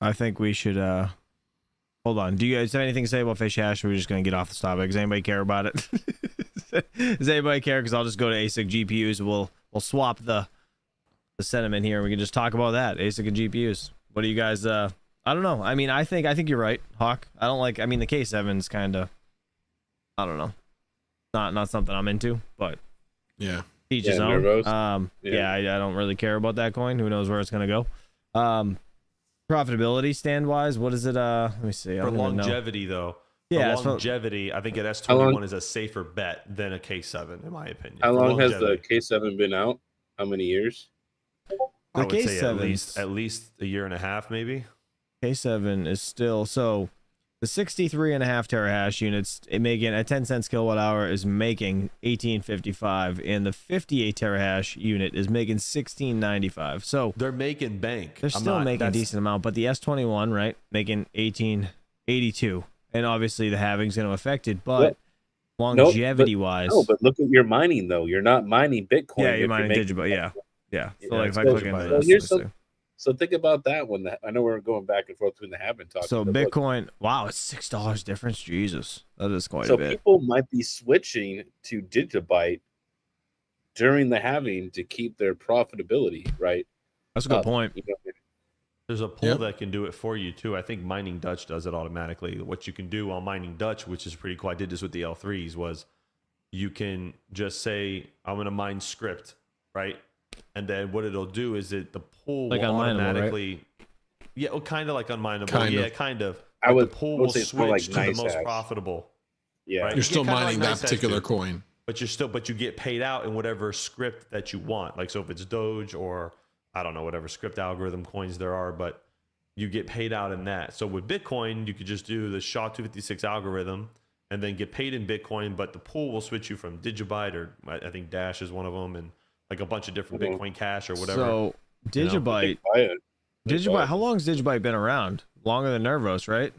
I think we should hold on. Do you guys have anything to say about Fishhash, or are we just gonna get off this topic? Does anybody care about it? Does anybody care? Because I'll just go to ASIC GPUs. We'll swap the sentiment here. We can just talk about that, ASIC and GPUs. What do you guys I don't know. I mean, I think you're right, Hawk. I don't like, I mean, the K7's kind of, I don't know, not something I'm into, but Yeah. each his own. Nervous. Yeah, I don't really care about that coin. Who knows where it's gonna go. Profitability stand wise, what is it? Let me see. For longevity though, Yeah, for longevity, I think an How long- S21 is a safer bet than a K7 in my opinion. How For long has the longevity, K7 been out? How many years? I would say K7's at least a year and a half, maybe. K7 is still, so the 63.5 terahash units, it making at 10 cents kilowatt hour is making 18.55, and the 58 terahash unit is making 16.95. So They're making bank. they're still making a decent amount, but the S21, right, making 18.82, and obviously the halving's going to affect it, but longevity wise, No, but look at your mining though. You're not mining Bitcoin. yeah, if you're mining making- digital, yeah. So Yeah, like it's if I click digital. into So this, here's let me see. So think about that one. I know we're going back and forth between the halving talking. So but look, Bitcoin, wow, it's $6 difference. Jesus, that is quite so a bit. people might be switching to Digibyte during the halving to keep their profitability, right? That's a good up, point. you know? There's a pool Yep. that can do it for you too. I think Mining Dutch does it automatically. What you can do on Mining Dutch, which is pretty cool, I did this with the L3s, was you can just say, I'm going to mine script, right? And then what it'll do is the pool Like will unmineable, right? automatically, yeah, well, kind of like unmineable. Kind yeah, of. kind of. I But would- the pool I would will say it's more switch like to the most NiceHash. profitable. Yeah. Right. You're still kinda like mining that NiceHash particular too. coin. But you get paid out in whatever script that you want. Like, so if it's Doge or I don't know, whatever script algorithm coins there are, but you get paid out in that. So with Bitcoin, you could just do the SHA-256 algorithm and then get paid in Bitcoin, but the pool will switch you from Digibyte, or I think Dash is one of them, and like a bunch of different Mhm. Bitcoin Cash or whatever. So Digibyte, Buy it. Digibyte. How long has Digibyte been around? Longer than Nervos, right?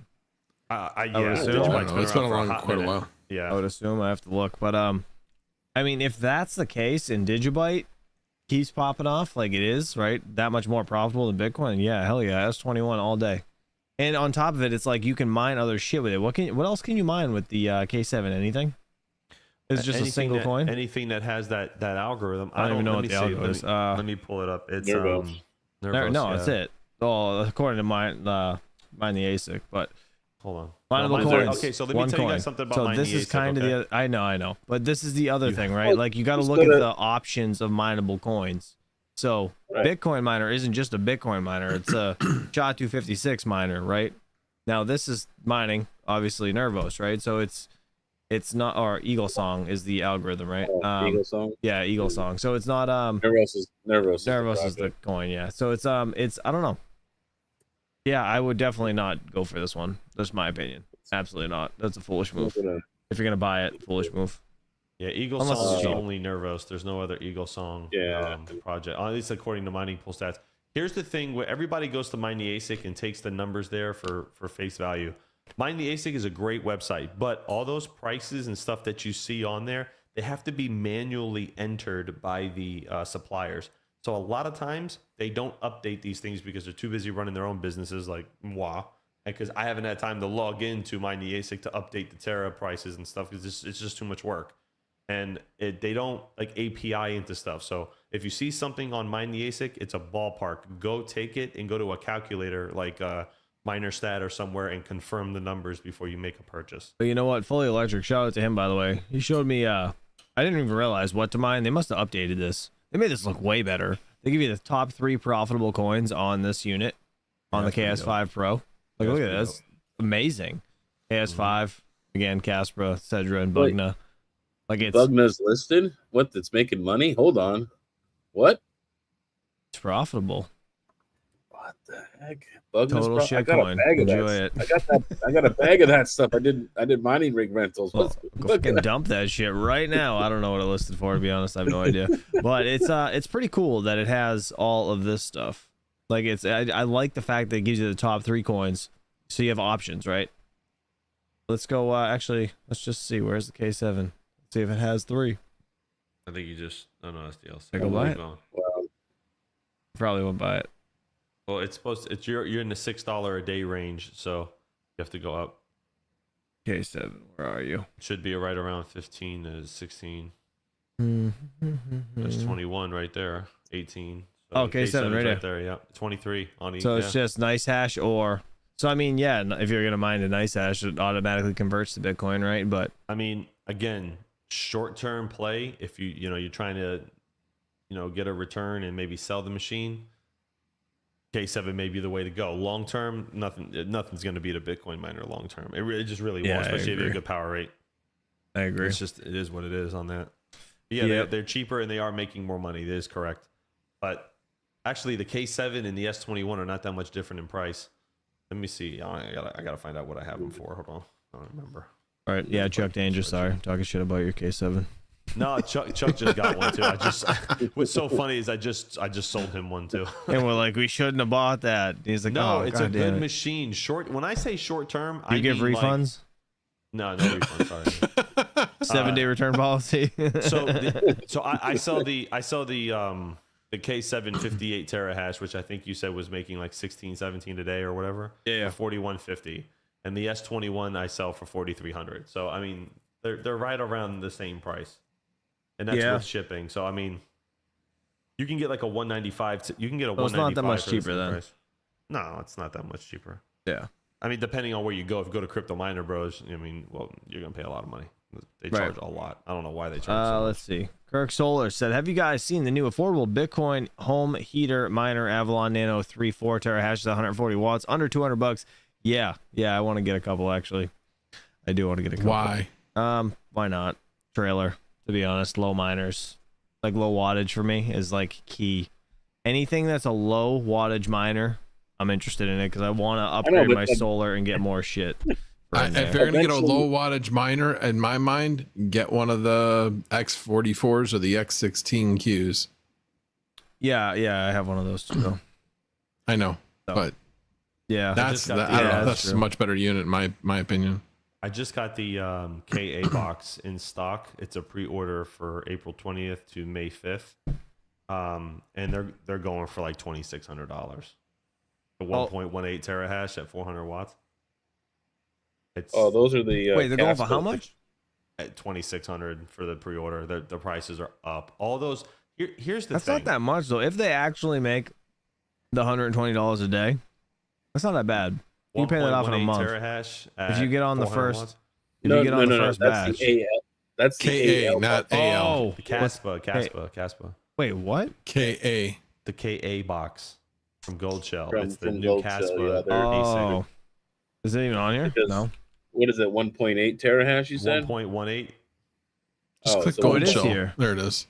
Yeah, would assume. Digibyte's I don't know. It's been around for around hot quite a minute. while. Yeah. I would assume. I have to look, but I mean, if that's the case and Digibyte keeps popping off like it is, right, that much more profitable than Bitcoin, yeah, hell yeah, S21 all day. And on top of it, it's like you can mine other shit with it. What else can you mine with the K7? Anything? It's just a Anything single that- coin. Anything that has that algorithm. I don't even know let what me the see. algo is. Let me pull it up. It's Nervos. Nervos, No, yeah. that's it. Oh, according to mine the ASIC, but Hold on. mineable mine's- coins. Okay, so let me one tell you coin. guys something about So mining this is ASIC, kind of okay? the other, I know, but this is the other thing, right? Well, Like you got to just look at gotta- the options of mineable coins. So Right. Bitcoin miner isn't just a Bitcoin miner; it's a SHA-256 miner, right? Now this is mining, obviously Nervos, right? So it's not, or Eagle Song is the algorithm, right? Eagle Song. Yeah, Eagle Song. So it's not Nervos is Nervos the is the project. coin, yeah. So it's I don't know. Yeah, I would definitely not go for this one. That's my opinion. Absolutely not. That's a foolish move. Gonna- If you're gonna buy it, foolish move. Yeah, Eagle Unless Song it's is cheap. only Nervos. There's no other Eagle Song Yeah. project, at least according to Mining Pool stats. Here's the thing: where everybody goes to Mine the ASIC and takes the numbers there for face value. Mine the ASIC is a great website, but all those prices and stuff that you see on there, they have to be manually entered by the suppliers. So a lot of times they don't update these things because they're too busy running their own businesses, like moi. Because I haven't had time to log into Mine the ASIC to update the Terra prices and stuff because it's just too much work. And they don't like API into stuff. So if you see something on Mine the ASIC, it's a ballpark. Go take it and go to a calculator like MinerStat or somewhere and confirm the numbers before you make a purchase. But you know what? Fully Electric, shout out to him, by the way. He showed me, I didn't even realize what to mine. They must have updated this. They made this look way better. They give you the top 3 profitable coins on this unit, on the KS5 Pro. Like, look at this. That's amazing. KS5, again, Caspra, Cedra, and Wait. Bugna. Like, it's Bugna's listed? What? That's making money? Hold on. What? profitable. What the heck? Bugna's Total I shit got coin. a bag of Enjoy that. it. I got that. I got a bag of that stuff. I did mining rig rentals. Well, What's go fucking dump that shit right now. I don't know what it listed for, to be honest. I have no idea. But it's pretty cool that it has all of this stuff. Like I like the fact that it gives you the top 3 coins, so you have options, right? Let's go. Actually, let's just see. Where's the K7? See if it has 3. I think you just. Oh no, that's DLC. I go buy it? Well, Probably won't buy it. Well, it's supposed. It's you're in the $6 a day range, so you have to go up. K7, where are you? It should be right around 15 to 16. Mm-hmm. That's 21 right there. 18. So Oh, K7 right there. Yeah, 23 on each. So it's just nice hash or. So I mean, yeah, if you're gonna mine a nice hash, it automatically converts to Bitcoin, right? But I mean, again, short-term play. If you're trying to, get a return and maybe sell the machine, K7 may be the way to go. Long-term, nothing's going to beat a Bitcoin miner long-term. It just really won't, especially if you have a good power rate. I agree. It is what it is on that. But yeah, they're cheaper and they are making more money. That is correct. But actually, the K7 and the S21 are not that much different in price. Let me see. I gotta find out what I have them for. Hold on, I don't remember. All right, yeah, Chuck Danger. Sorry, talking shit about your K7. No, Chuck just got one too. What's so funny is I just sold him one too. And we're like, we shouldn't have bought that. He's like, no, oh, it's God a good damn it. machine. When I say short term, You give mean refunds? No refunds. Sorry. 7-day return policy. So I sell the K7 58 terahash, which I think you said was making like 16, 17 a day or whatever. Yeah. For 4150, and the S21 I sell for 4300. So I mean, they're right around the same price, and that's with shipping. So I mean, you can get like a 195. You can get a 195. It's not that much for the cheaper same then. price. No, it's not that much cheaper. Yeah. I mean, depending on where you go. If you go to Crypto Miner Bros, I mean, well, you're gonna pay a lot of money. They charge a lot. I don't know why they charge so much. Let's see. Kirk Solar said, have you guys seen the new affordable Bitcoin home heater miner Avalon Nano 3.4 terahash, 140 watts, under $200? Yeah, I want to get a couple actually. I do want to get a couple. Why? Why not? Trailer, to be honest. Low miners, like low wattage for me is like key. Anything that's a low wattage miner, I'm interested in it because I want to upgrade my solar and get more shit. If you're gonna get a low wattage miner, in my mind, get one of the X44s or the X16 Qs. Yeah, I have one of those too. Though. I know, but yeah, that's I don't know. That's a much better unit, in my opinion. I just got the KA box in stock. It's a pre-order for April 20th to May 5th, and they're going for like $2,600. The 1.18 terahash at 400 watts. those are the wait, they're going for how much? At 2,600 for the pre-order. The prices are up. All those. Here's the That's thing. not that much though. If they actually make the $120 a day, that's not that bad. You pay that off in a month. Terahash If you get on the first, watts. if you get on the first that's batch. the AL. That's the KA, AL. not AL. Oh, The Caspa. wait, what? KA. The KA box from Gold Shell. It's the From new Gold Caspa. Shell, yeah, they're Oh, is it even on here? Because- No. What is it? 1.8 terahash? You said. 1.18. Just click so Gold it is Shell. here. There it is.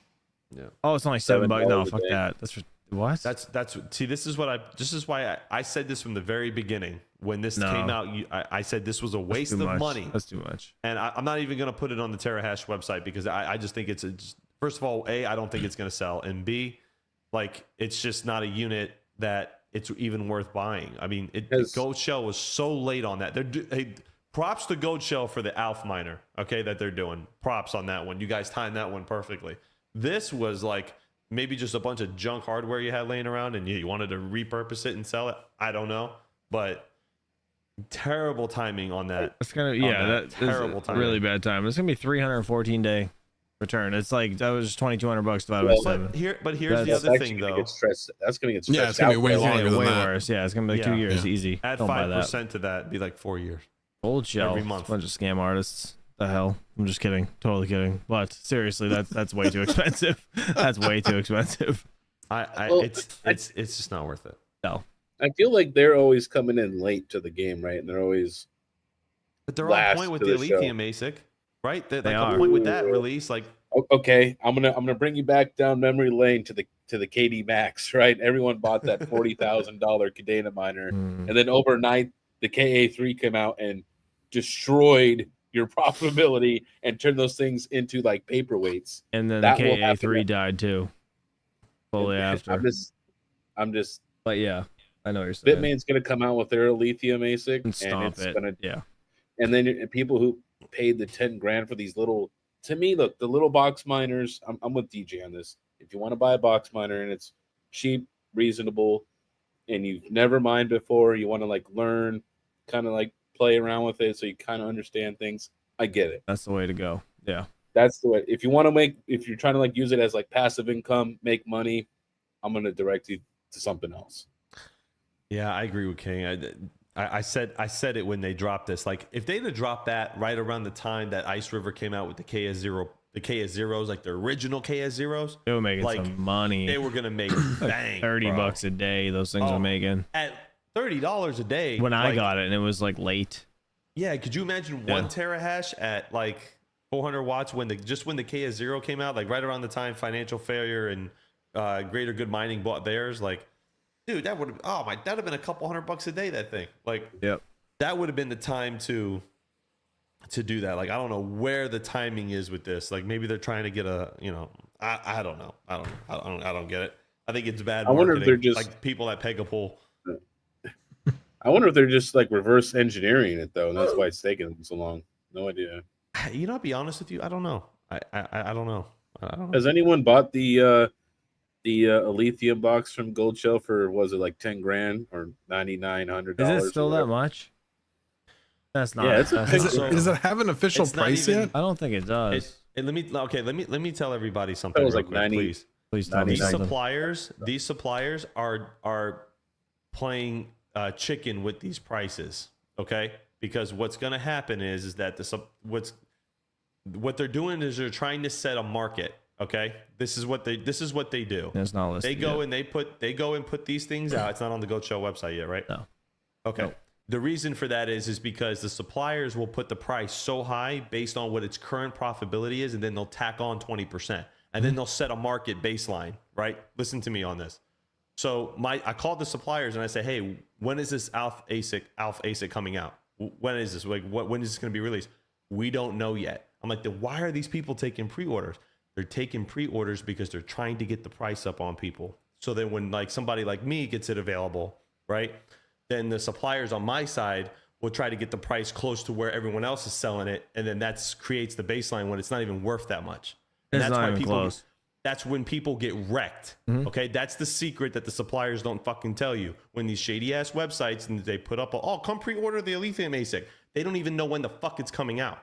Yeah. Oh, it's only $7. No, $7 a fuck day. that. That's what? That's see. This is why I said this from the very beginning when this No. came out. I said this was a waste too of much. money, That's too much. and I'm not even going to put it on the Terahash website because I just think first of all, A, I don't think it's going to sell, and B, like it's just not a unit that it's even worth buying. I mean, Gold Shell was so late on that. Props to Gold Shell for the Alpha miner, okay, that they're doing. Props on that one. You guys timed that one perfectly. This was like maybe just a bunch of junk hardware you had laying around and you wanted to repurpose it and sell it. I don't know, but terrible timing on that. It's gonna that's terrible timing. really bad time. It's gonna be 314 day return. It's like that was $2,200 divided by 7. But here's the That's other thing though. That's going to get stretched. Yeah, it's gonna be way out. longer than way that. worse. Yeah, it's gonna be like 2 Yeah. years easy. Add Don't buy that. 5% to that, be like 4 years. Gold Shell. every month. Bunch of scam artists. The hell? I'm just kidding. Totally kidding. But seriously, that's way too expensive. That's way too expensive. It's just not worth it. No. I feel like they're always coming in late to the game, right? And they're always. But they're on last point with to the the show. lithium ASIC, right? They're They like are. on point with that release. Like, Okay, I'm gonna bring you back down memory lane to the KD Max, right? Everyone bought that $40,000 Cadena miner, and then overnight the KA3 came out and destroyed your profitability and turned those things into like paperweights. And then That the will happen. KA3 died too. Slowly after. I'm just. But yeah, I know what you're saying. Bitmain's gonna come out with their lithium ASIC, And stomp it's it. gonna Yeah. And then people who paid the 10 grand for these little, to me, look, the little box miners, I'm with DJ on this. If you want to buy a box miner and it's cheap, reasonable, and you've never mined before, you want to like learn, kind of like play around with it so you kind of understand things, I get it. That's the way to go. Yeah. That's the way. If you want to make, if you're trying to like use it as like passive income, make money, I'm going to direct you to something else. Yeah, I agree with King. I said it when they dropped this. Like, if they'd have dropped that right around the time that Ice River came out with the KS0s, like the original KS0s, They were making like, some money. they were gonna make bang, $30 a day. Those things were making at $30 a day. when I like, got it, and it was like late. Yeah, could you imagine 1 terahash at like 400 watts when the KS0 came out, like right around the time Financial Failure and Greater Good Mining bought theirs? Like, dude, that would have that'd have been a couple $100 a day. That thing, like, Yep. that would have been the time to do that. Like, I don't know where the timing is with this. Like, maybe they're trying to get a, I don't know. I don't get it. I think it's bad marketing. I wonder if they're just like people at Pegapool. I wonder if they're just like reverse engineering it though, and that's why it's taking them so long. No idea. You know, to be honest with you, I don't know. I don't know. I don't know. Has anyone bought the Elysium box from Gold Shell for, was it like 10 grand or $9,900? Is it still that much? That's not. Yeah, it's a that's- big- Does it have an official It's not price even- yet? I don't think it does. Let me tell everybody something was real like quick, 90. please. Please tell me These something. suppliers are playing chicken with these prices, okay? Because what's going to happen is that what they're doing is they're trying to set a market, okay? This is what they do. It's not listed. They go yet. and they go and put these things out. It's not on the Goat Show website yet, right? No. Okay. No. The reason for that is because the suppliers will put the price so high based on what its current profitability is, and then they'll tack on 20%, and then they'll set a market baseline, right? Listen to me on this. So I called the suppliers and I say, hey, when is this Alpha ASIC coming out? When is this? Like, when is this going to be released? We don't know yet. I'm like, then why are these people taking pre-orders? They're taking pre-orders because they're trying to get the price up on people. So then when like somebody like me gets it available, right? Then the suppliers on my side will try to get the price close to where everyone else is selling it, and then that creates the baseline when it's not even worth that much. And It's not even close. That's when people get wrecked. Okay, that's the secret that the suppliers don't fucking tell you. When these shady ass websites and they put up, come pre-order the Elysium ASIC. They don't even know when the fuck it's coming out.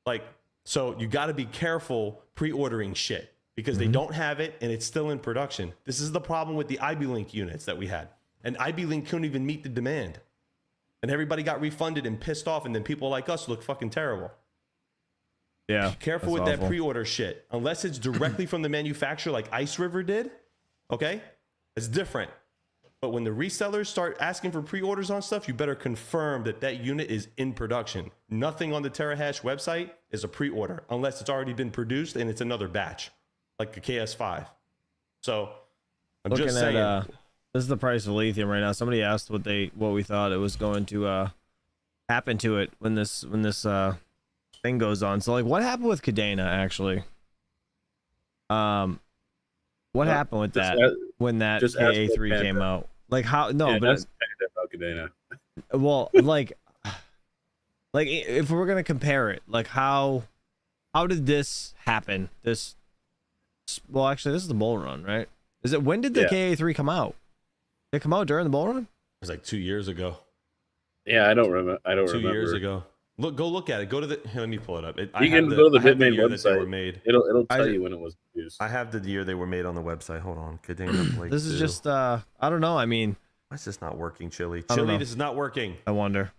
Like, so you got to be careful pre-ordering shit because they don't have it and it's still in production. This is the problem with the IB Link units that we had. And IB Link couldn't even meet the demand. And everybody got refunded and pissed off, and then people like us look fucking terrible. Yeah. Careful that's with awful. that pre-order shit. Unless it's directly from the manufacturer like Ice River did, okay? It's different. But when the resellers start asking for pre-orders on stuff, you better confirm that that unit is in production. Nothing on the Terahash website is a pre-order unless it's already been produced and it's another batch, like a KS5. So I'm Looking just saying. at this is the price of lithium right now. Somebody asked what we thought it was going to happen to it when this thing goes on. So like, what happened with Cadena actually? What happened with that when that just ask KA3 Panda. came out? Like how? No, Yeah, but that's about Cadena. well, like if we're gonna compare it, like how did this happen? Well, actually, this is the bull run, right? Is it when did the KA3 come out? Did it come out during the bull run? It was like 2 years ago. Yeah, I don't remember. 2 years ago. Go look at it. Go to the. Here, let me pull it up. You can go to the Bitmain year that they were website. made. It'll tell you when it was produced. I have the year they were made on the website. Hold on. Cadena Blake This is 2. just I don't know. I mean, Why is this not working, Chili? I don't Chili, know. this is not working. I wonder.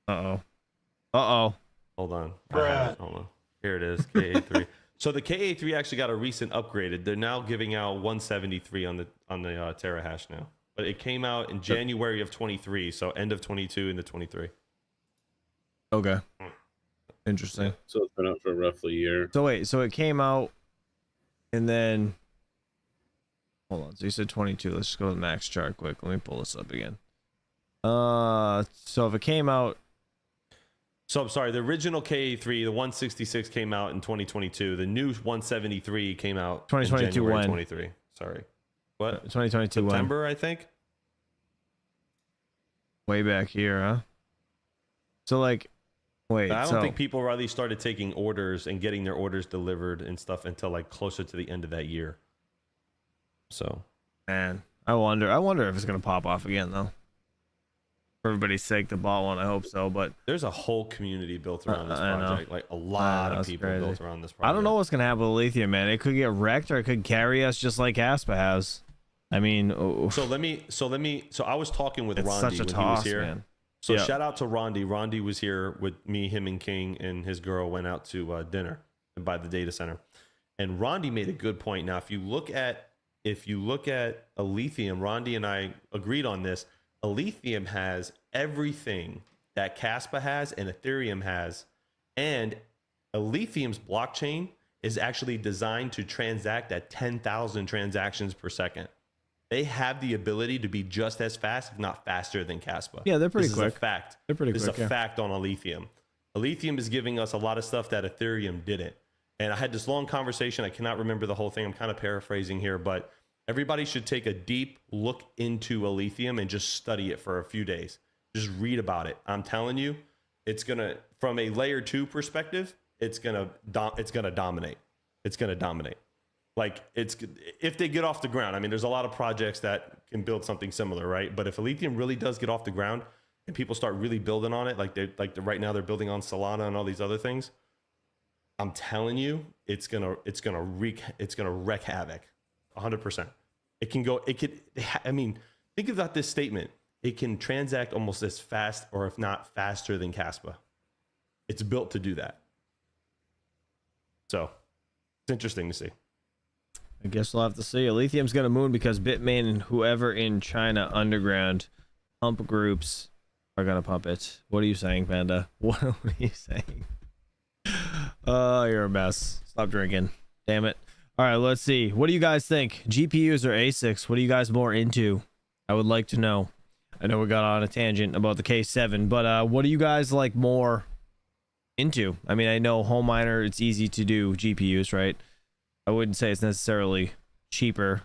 Uh-oh. Hold on. I have it. Hold on. Here it is. KA3. So the KA3 actually got a recent upgraded. They're now giving out 173 on the terahash now. But it came out in January of 23, so end of 22 into 23. Okay. Interesting. So it's been out for roughly a year. So wait, so it came out and then hold on. So you said 22. Let's just go to the max chart quick. Let me pull this up again. So if it came out, So I'm sorry, the original KA3, the 166 came out in 2022. The new 173 came out 2022 in January when? 23. Sorry. What? 2022 when? September, I think. Way back here, huh? So like, wait. I don't think people really started taking orders and getting their orders delivered and stuff until like closer to the end of that year. So, man, I wonder if it's gonna pop off again though. For everybody's sake, that bought one. I hope so, but there's a whole community built around this project. Like a lot of people built around this project. I don't know what's gonna happen with lithium, man. It could get wrecked or it could carry us just like Aspa has. I mean, so I was talking with Rondi such a when toss, he was here. Man. So shout out to Rondi. Rondi was here with me, him, and King, and his girl went out to dinner by the data center. And Rondi made a good point. Now, if you look at a lithium, Rondi and I agreed on this. A lithium has everything that Caspa has and Ethereum has, and a lithium's blockchain is actually designed to transact at 10,000 transactions per second. They have the ability to be just as fast, if not faster, than Caspa. Yeah, they're pretty this quick. Is a fact. They're pretty this quick. This is a fact on a lithium. A lithium is giving us a lot of stuff that Ethereum didn't. And I had this long conversation. I cannot remember the whole thing. I'm kind of paraphrasing here, but everybody should take a deep look into a lithium and just study it for a few days. Just read about it. I'm telling you, it's gonna, from a layer 2 perspective, it's gonna dominate. It's gonna dominate. Like if they get off the ground. I mean, there's a lot of projects that can build something similar, right? But if a lithium really does get off the ground and people start really building on it, right now they're building on Solana and all these other things, I'm telling you, it's gonna wreak havoc. 100%. I mean, think about this statement. It can transact almost as fast, or if not faster, than Caspa. It's built to do that. So it's interesting to see. I guess we'll have to see. Lithium's gonna moon because Bitmain and whoever in China underground pump groups are gonna pump it. What are you saying, Panda? What are you saying? Oh, you're a mess. Stop drinking. Damn it. All right, let's see. What do you guys think? GPUs or ASICs? What are you guys more into? I would like to know. I know we got on a tangent about the K7, but what do you guys like more into? I mean, I know home miner, it's easy to do GPUs, right? I wouldn't say it's necessarily cheaper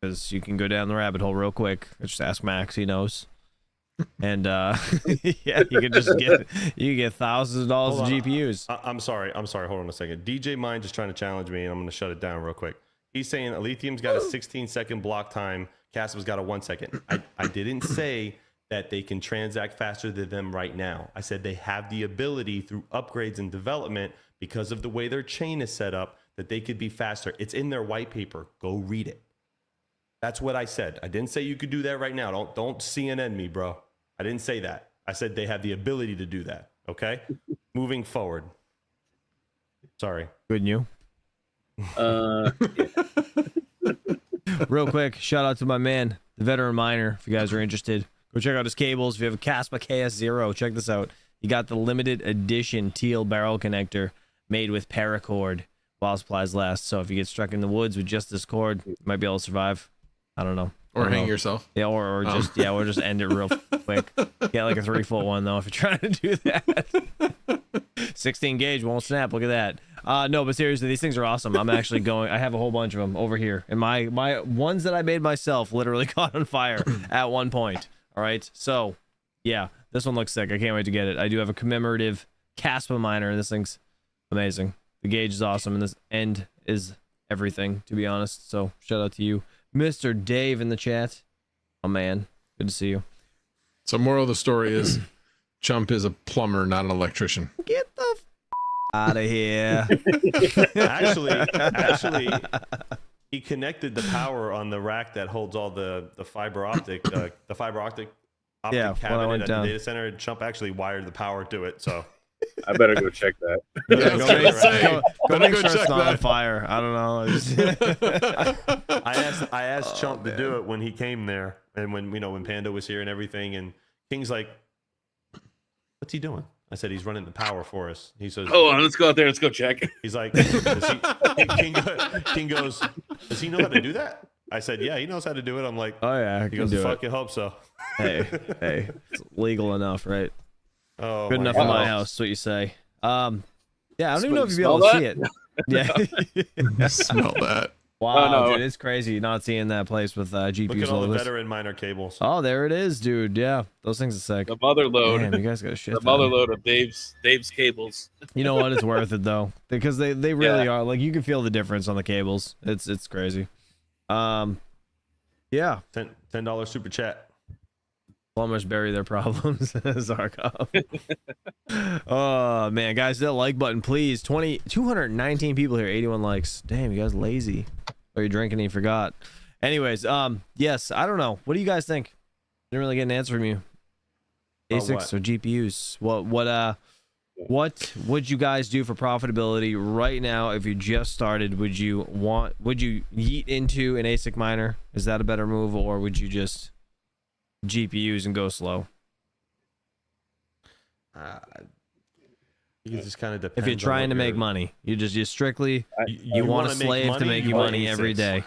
because you can go down the rabbit hole real quick. Just ask Max, he knows. And yeah, you can get thousands of dollars of GPUs. I'm sorry. Hold on a second. DJ Mind just trying to challenge me, and I'm going to shut it down real quick. He's saying Lithium's got a 16-second block time. Caspa's got a 1 second. I didn't say that they can transact faster than them right now. I said they have the ability through upgrades and development because of the way their chain is set up that they could be faster. It's in their white paper. Go read it. That's what I said. I didn't say you could do that right now. Don't CNN me, bro. I didn't say that. I said they have the ability to do that. Okay? Moving forward. Sorry. Good you. Yeah. Real quick, shout out to my man, the veteran miner. If you guys are interested, go check out his cables. If you have a Caspa KS0, check this out. He got the limited edition teal barrel connector made with paracord while supplies last. So if you get stuck in the woods with just this cord, you might be able to survive. I don't know. Or hang yourself. Yeah, or just or just end it real quick. Get like a 3-foot one though if you're trying to do that. 16 gauge won't snap. Look at that. No, but seriously, these things are awesome. I'm actually going. I have a whole bunch of them over here, and my ones that I made myself literally caught on fire at one point. All right, so yeah, this one looks sick. I can't wait to get it. I do have a commemorative Caspa miner, and this thing's amazing. The gauge is awesome, and this end is everything, to be honest. So shout out to you, Mr. Dave, in the chat. Oh man, good to see you. So moral of the story is Chump is a plumber, not an electrician. Get the out of here. Actually, he connected the power on the rack that holds all the fiber optic cabinet at the data center. And Chump actually wired the power to it. So I better go check that. Yeah, go make sure check it's not that. on fire. I don't know. I asked Chump to do it when he came there, and when Panda was here and everything. And King's like, "What's he doing?" I said, "He's running the power for us." He says, "Oh, let's go out there. Let's go check." He's like, King goes, "Does he know how to do that?" I said, "Yeah, he knows how to do it." I'm like, Oh yeah, I he goes, can do "Fucking hope so." Hey, it's legal enough, right? Oh, Good enough God. for my house. That's what you say. Yeah, I don't even know if you'd be Smell able to see it. Yeah. Smell that. Wow, no. dude, it's crazy not seeing that place with GPUs. Look at all the list. veteran miner cables. Oh, there it is, dude. Yeah, those things are sick. The mother load. Damn, you guys got a shit. The mother load of Dave's cables. You know what? It's worth it though, because they really are. Like, you can feel the difference on the cables. It's crazy. Yeah. $10 super chat. Plumbers bury their problems. Zarkov. Oh man, guys, that like button, please. 219 people here, 81 likes. Damn, you guys lazy. Or you drinking and you forgot. Anyways, yes, I don't know. What do you guys think? Didn't really get an answer from you. ASICs or GPUs? What would you guys do for profitability right now if you just started? Would you yeet into an ASIC miner? Is that a better move, or would you just GPUs and go slow? It just kind of depends. If you're trying to make money, you strictly you want a slave to make you money every day.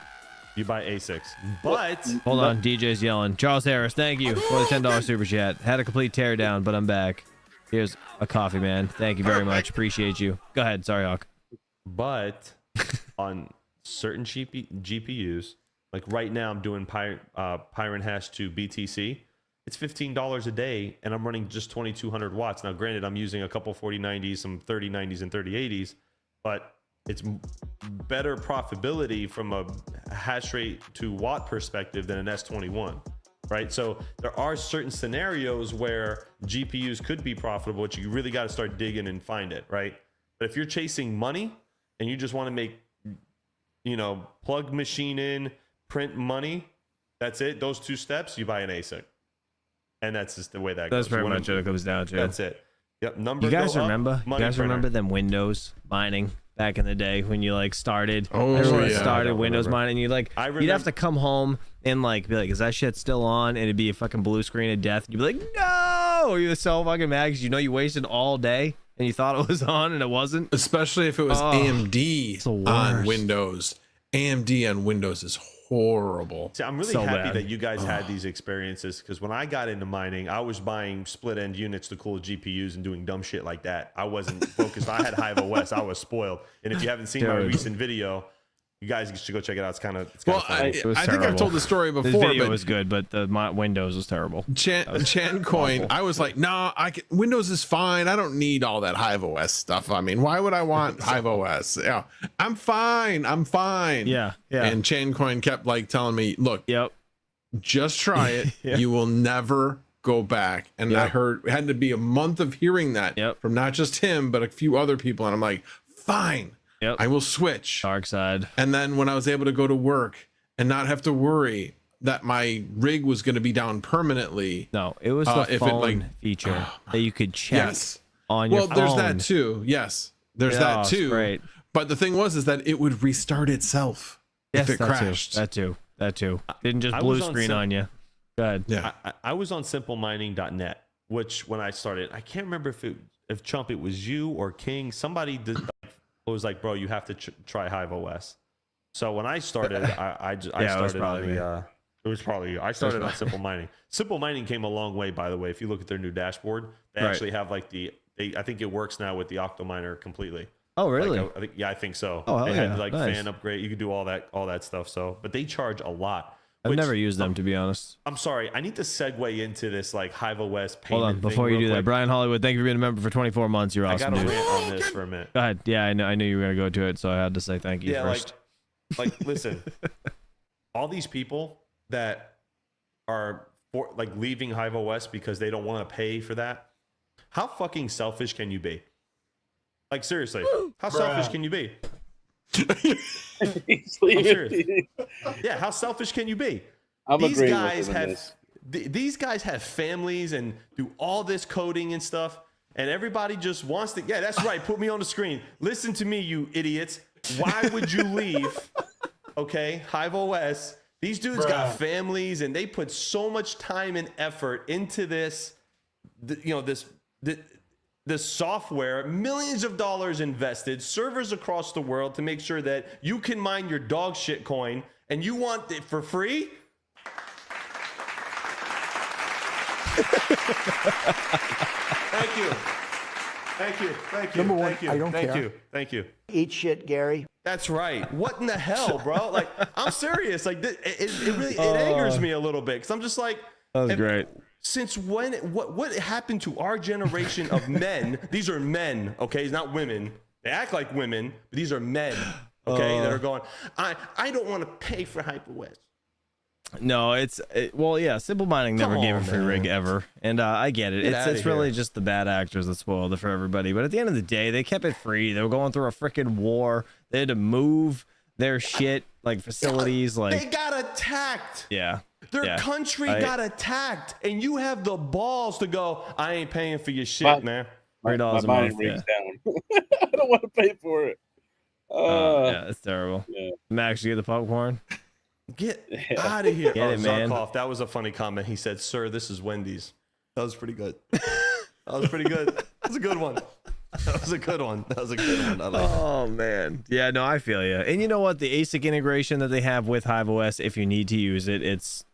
You buy ASICs, but Hold on, DJ's yelling. Charles Harris, thank you for the $10 super chat. Had a complete teardown, but I'm back. Here's a coffee, man. Thank you very much. Appreciate you. Go ahead. Sorry, Hawk. But on certain GPUs, like right now, I'm doing Pyron Hash to BTC. It's $15 a day, and I'm running just 2,200 watts. Now, granted, I'm using a couple 4090s, some 3090s, and 3080s, but it's better profitability from a hash rate to watt perspective than an S21, right? So there are certain scenarios where GPUs could be profitable, but you really got to start digging and find it, right? But if you're chasing money and you just want to make, plug machine in, print money, that's it. Those two steps, you buy an ASIC. And that's just the way that goes. That's pretty much what it comes down to. That's it. Yep. You guys remember? You guys remember them Windows mining back in the day when you started? Oh, everyone yeah. started Windows mining. You'd have to come home and be like, is that shit still on? And it'd be a fucking blue screen of death. You'd be like, no! You're so fucking mad because you wasted all day and you thought it was on and it wasn't. Especially if it was AMD on Windows. AMD on Windows is horrible. See, I'm really happy that you guys had these experiences, because when I got into mining, I was buying split end units to cool GPUs and doing dumb shit like that. I wasn't focused. I had Hive OS. I was spoiled. And if you haven't seen my recent video, you guys should go check it out. It's kind of I think I've told the story before. This video but was good, but the Windows was terrible. Chancoin, I was like, no, Windows is fine. I don't need all that Hive OS stuff. I mean, why would I want Hive OS? Yeah, I'm fine. Yeah. And Chancoin kept telling me, look, just try it. You will never go back. And I heard it had to be a month of hearing that from not just him, but a few other people. And I'm like, fine. I will switch. Dark side. And then when I was able to go to work and not have to worry that my rig was going to be down permanently. No, it was the phone feature that you could check on your phone. Well, there's that too. Yes, there's that too. Great. But the thing was that it would restart itself if it crashed. That too. Didn't just blue screen on you. Go ahead. Yeah. I was on simplemining.net, which when I started, I can't remember if Chump, it was you or King, somebody did. Was like, bro, you have to try Hive OS. So when I started, I started on the it was probably you. I started on Simple Mining. Simple Mining came a long way, by the way. If you look at their new dashboard, they actually have I think it works now with the Octominer completely. Oh, really? I think so. Oh, they had nice. fan upgrade. You could do all that stuff. So, but they charge a lot. I've never used them, to be honest. I'm sorry. I need to segue into this Hive OS payment. Hold on, before you do that, Brian Hollywood, thank you for being a member for 24 months. You're awesome, dude. I got to rant on this for a minute. Go ahead. Yeah, I knew you were gonna go to it, so I had to say thank you first. Listen, all these people that are leaving Hive OS because they don't want to pay for that. How fucking selfish can you be? Seriously, how selfish can you be? I'm serious. Yeah, how selfish can you be? These guys have families and do all this coding and stuff, and everybody just wants to. Yeah, that's right. Put me on the screen. Listen to me, you idiots. Why would you leave? Okay, Hive OS. These dudes got families, and they put so much time and effort into this. This software, millions of dollars invested, servers across the world to make sure that you can mine your dog shit coin, and you want it for free? Thank you. Number one, Thank you. I don't Thank care. you. Thank you. Eat shit, Gary. That's right. What in the hell, bro? Like, I'm serious. Like, it really angers me a little bit because I'm just like, That was great. Since when? What happened to our generation of men? These are men, okay? It's not women. They act like women, but these are men, okay? That are going. I don't want to pay for HyperWest. No, well, yeah. Simple Mining never gave a free rig ever, and I get it. It's really just the bad actors that spoiled it for everybody. But at the end of the day, they kept it free. They were going through a freaking war. They had to move their shit, like facilities, like they got attacked. Yeah, their country got attacked, and you have the balls to go. I ain't paying for your shit, man. $3 a month. Rig's down. I don't want to pay for it. Yeah, it's terrible. Yeah. Max, you get the popcorn. Get out of here. Get it, man. Zarkov, that was a funny comment. He said, "Sir, this is Wendy's." That was pretty good. That was pretty good. That was a good one. That was a good one. That was a good one. I like oh man, yeah, no, I feel you. And you know what? The ASIC integration that they have with HiveOS, if you need to use it, it's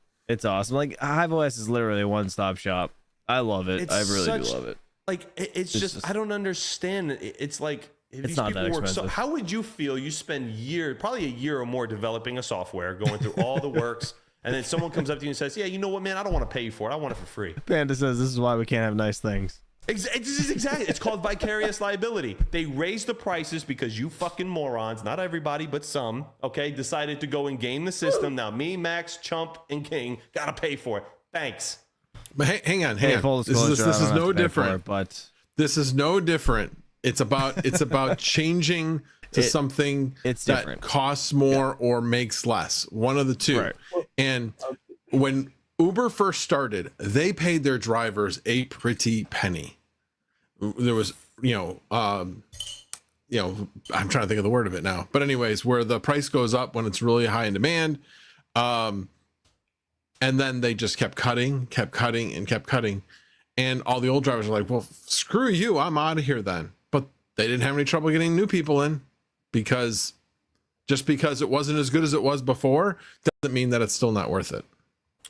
awesome. Like HiveOS is literally a one-stop shop. I love it. I really do love it. Like it's just I don't understand. It's like it's not that expensive. So how would you feel? You spend probably a year or more developing a software, going through all the works, and then someone comes up to you and says, "Yeah, you know what, man? I don't want to pay you for it. I want it for free." Panda says this is why we can't have nice things. Exactly. It's called vicarious liability. They raised the prices because you fucking morons, not everybody, but some, okay, decided to go and game the system. Now me, Max, Chump, and King gotta pay for it. Thanks. But hang on. This is no different. But this is no different. It's about changing to something that costs more or makes less. One of the two. Right. And when Uber first started, they paid their drivers a pretty penny. There was, I'm trying to think of the word of it now. But anyways, where the price goes up when it's really high in demand. And then they just kept cutting. And all the old drivers are like, well, screw you. I'm out of here then. But they didn't have any trouble getting new people in because it wasn't as good as it was before doesn't mean that it's still not worth it.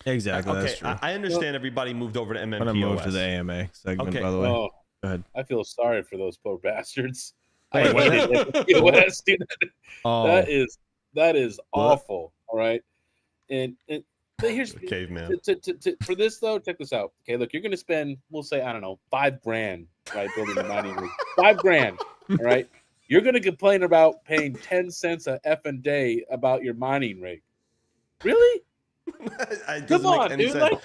Exactly. Okay, that's true. I understand everybody moved over to MMPOS. I'm gonna move to the AMA segment, by the way. Oh, go ahead. I feel sorry for those poor bastards. Hey, that is awful. All right, and here's caveman. For this though, check this out. Okay, look, you're gonna spend, we'll say, I don't know, $5,000, right, building a mining rig. $5,000. All right, you're gonna complain about paying 10 cents a effing day about your mining rig. Really? Come on, dude! Like,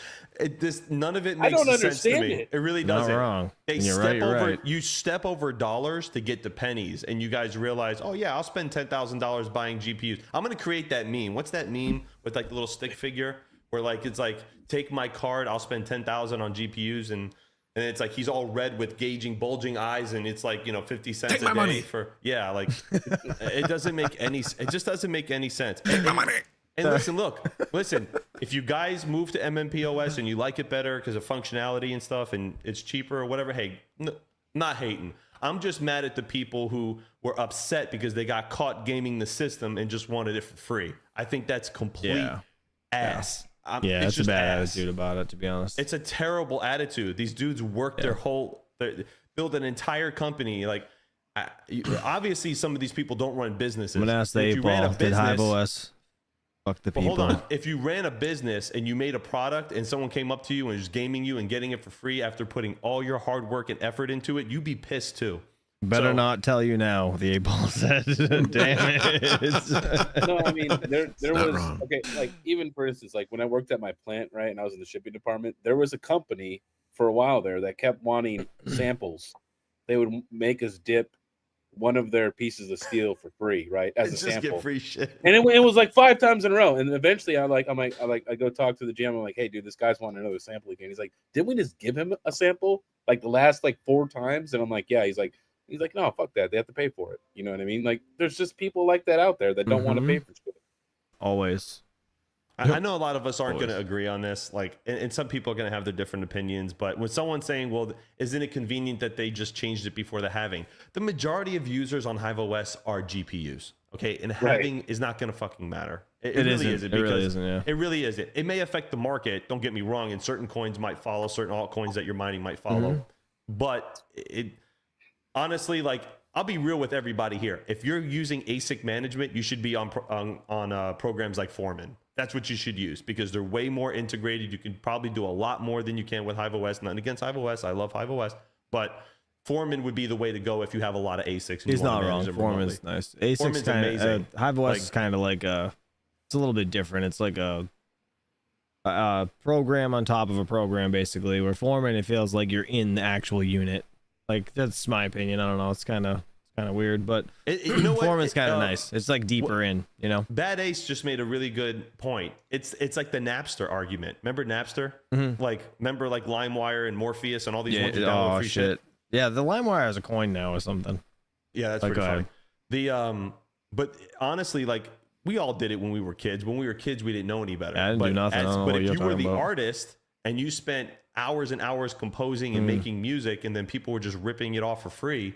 none of it makes sense to me. It really doesn't. Not wrong. You're right. You step over dollars to get the pennies, and you guys realize, oh yeah, I'll spend $10,000 buying GPUs. I'm gonna create that meme. What's that meme with like the little stick figure where like it's like take my card, I'll spend 10,000 on GPUs, and it's like he's all red with bulging eyes, and it's like 50 cents take a my day money. for like it doesn't make any. It just doesn't make any sense. Take my money. And listen, if you guys move to MMPOS and you like it better because of functionality and stuff and it's cheaper or whatever, hey, not hating. I'm just mad at the people who were upset because they got caught gaming the system and just wanted it for free. I think that's complete ass. Yeah, it's a bad attitude about it, to be honest. It's a terrible attitude. These dudes worked build an entire company. Like, obviously, some of these people don't run businesses. I'm going to ask the 8-ball, did HiveOS fuck the people? Hold on. If you ran a business and you made a product and someone came up to you and was gaming you and getting it for free after putting all your hard work and effort into it, you'd be pissed too. Better not tell you now, the 8-ball said. Damn it. No, I mean, there was wrong. Okay, like even for instance, like when I worked at my plant, right, and I was in the shipping department, there was a company for a while there that kept wanting samples. They would make us dip one of their pieces of steel for free, right, as a sample. Get free shit. And it was like 5 times in a row. And eventually I go talk to the GM. I'm like, hey, dude, this guy's wanting another sample again. He's like, didn't we just give him a sample like the last 4 times? And I'm like, yeah. He's like, no, fuck that. They have to pay for it. You know what I mean? Like, there's just people like that out there that don't want to pay for shit. Always. I know a lot of us aren't going to agree on this. Like, and some people are going to have their different opinions. But when someone's saying, well, isn't it convenient that they just changed it before the halving? The majority of users on HiveOS are GPUs. Okay. And halving is not going to fucking matter. It really isn't. It really isn't. Yeah. It really isn't. It may affect the market. Don't get me wrong. And certain coins might follow, certain altcoins that you're mining might follow. But it honestly, like, I'll be real with everybody here. If you're using ASIC management, you should be on programs like Foreman. That's what you should use because they're way more integrated. You can probably do a lot more than you can with Hive OS. Nothing against Hive OS. I love Hive OS, but Foreman would be the way to go if you have a lot of ASICs. He's not wrong. Foreman's nice. ASIC's kind of Hive OS is kind of like it's a little bit different. It's like a program on top of a program, basically. Where Foreman, it feels like you're in the actual unit. Like that's my opinion. I don't know. It's kind of weird, but you know Foreman's kind of nice. It's like deeper in, you know. Bad Ace just made a really good point. It's like the Napster argument. Remember Napster? Like remember like LimeWire and Morpheus and all these ones you download free shit. Yeah, the LimeWire has a coin now or something. Yeah, that's pretty funny. The but honestly, like we all did it when we were kids. When we were kids, we didn't know any better. Yeah, I didn't do nothing. But if you were the artist and you spent hours and hours composing and making music, and then people were just ripping it off for free,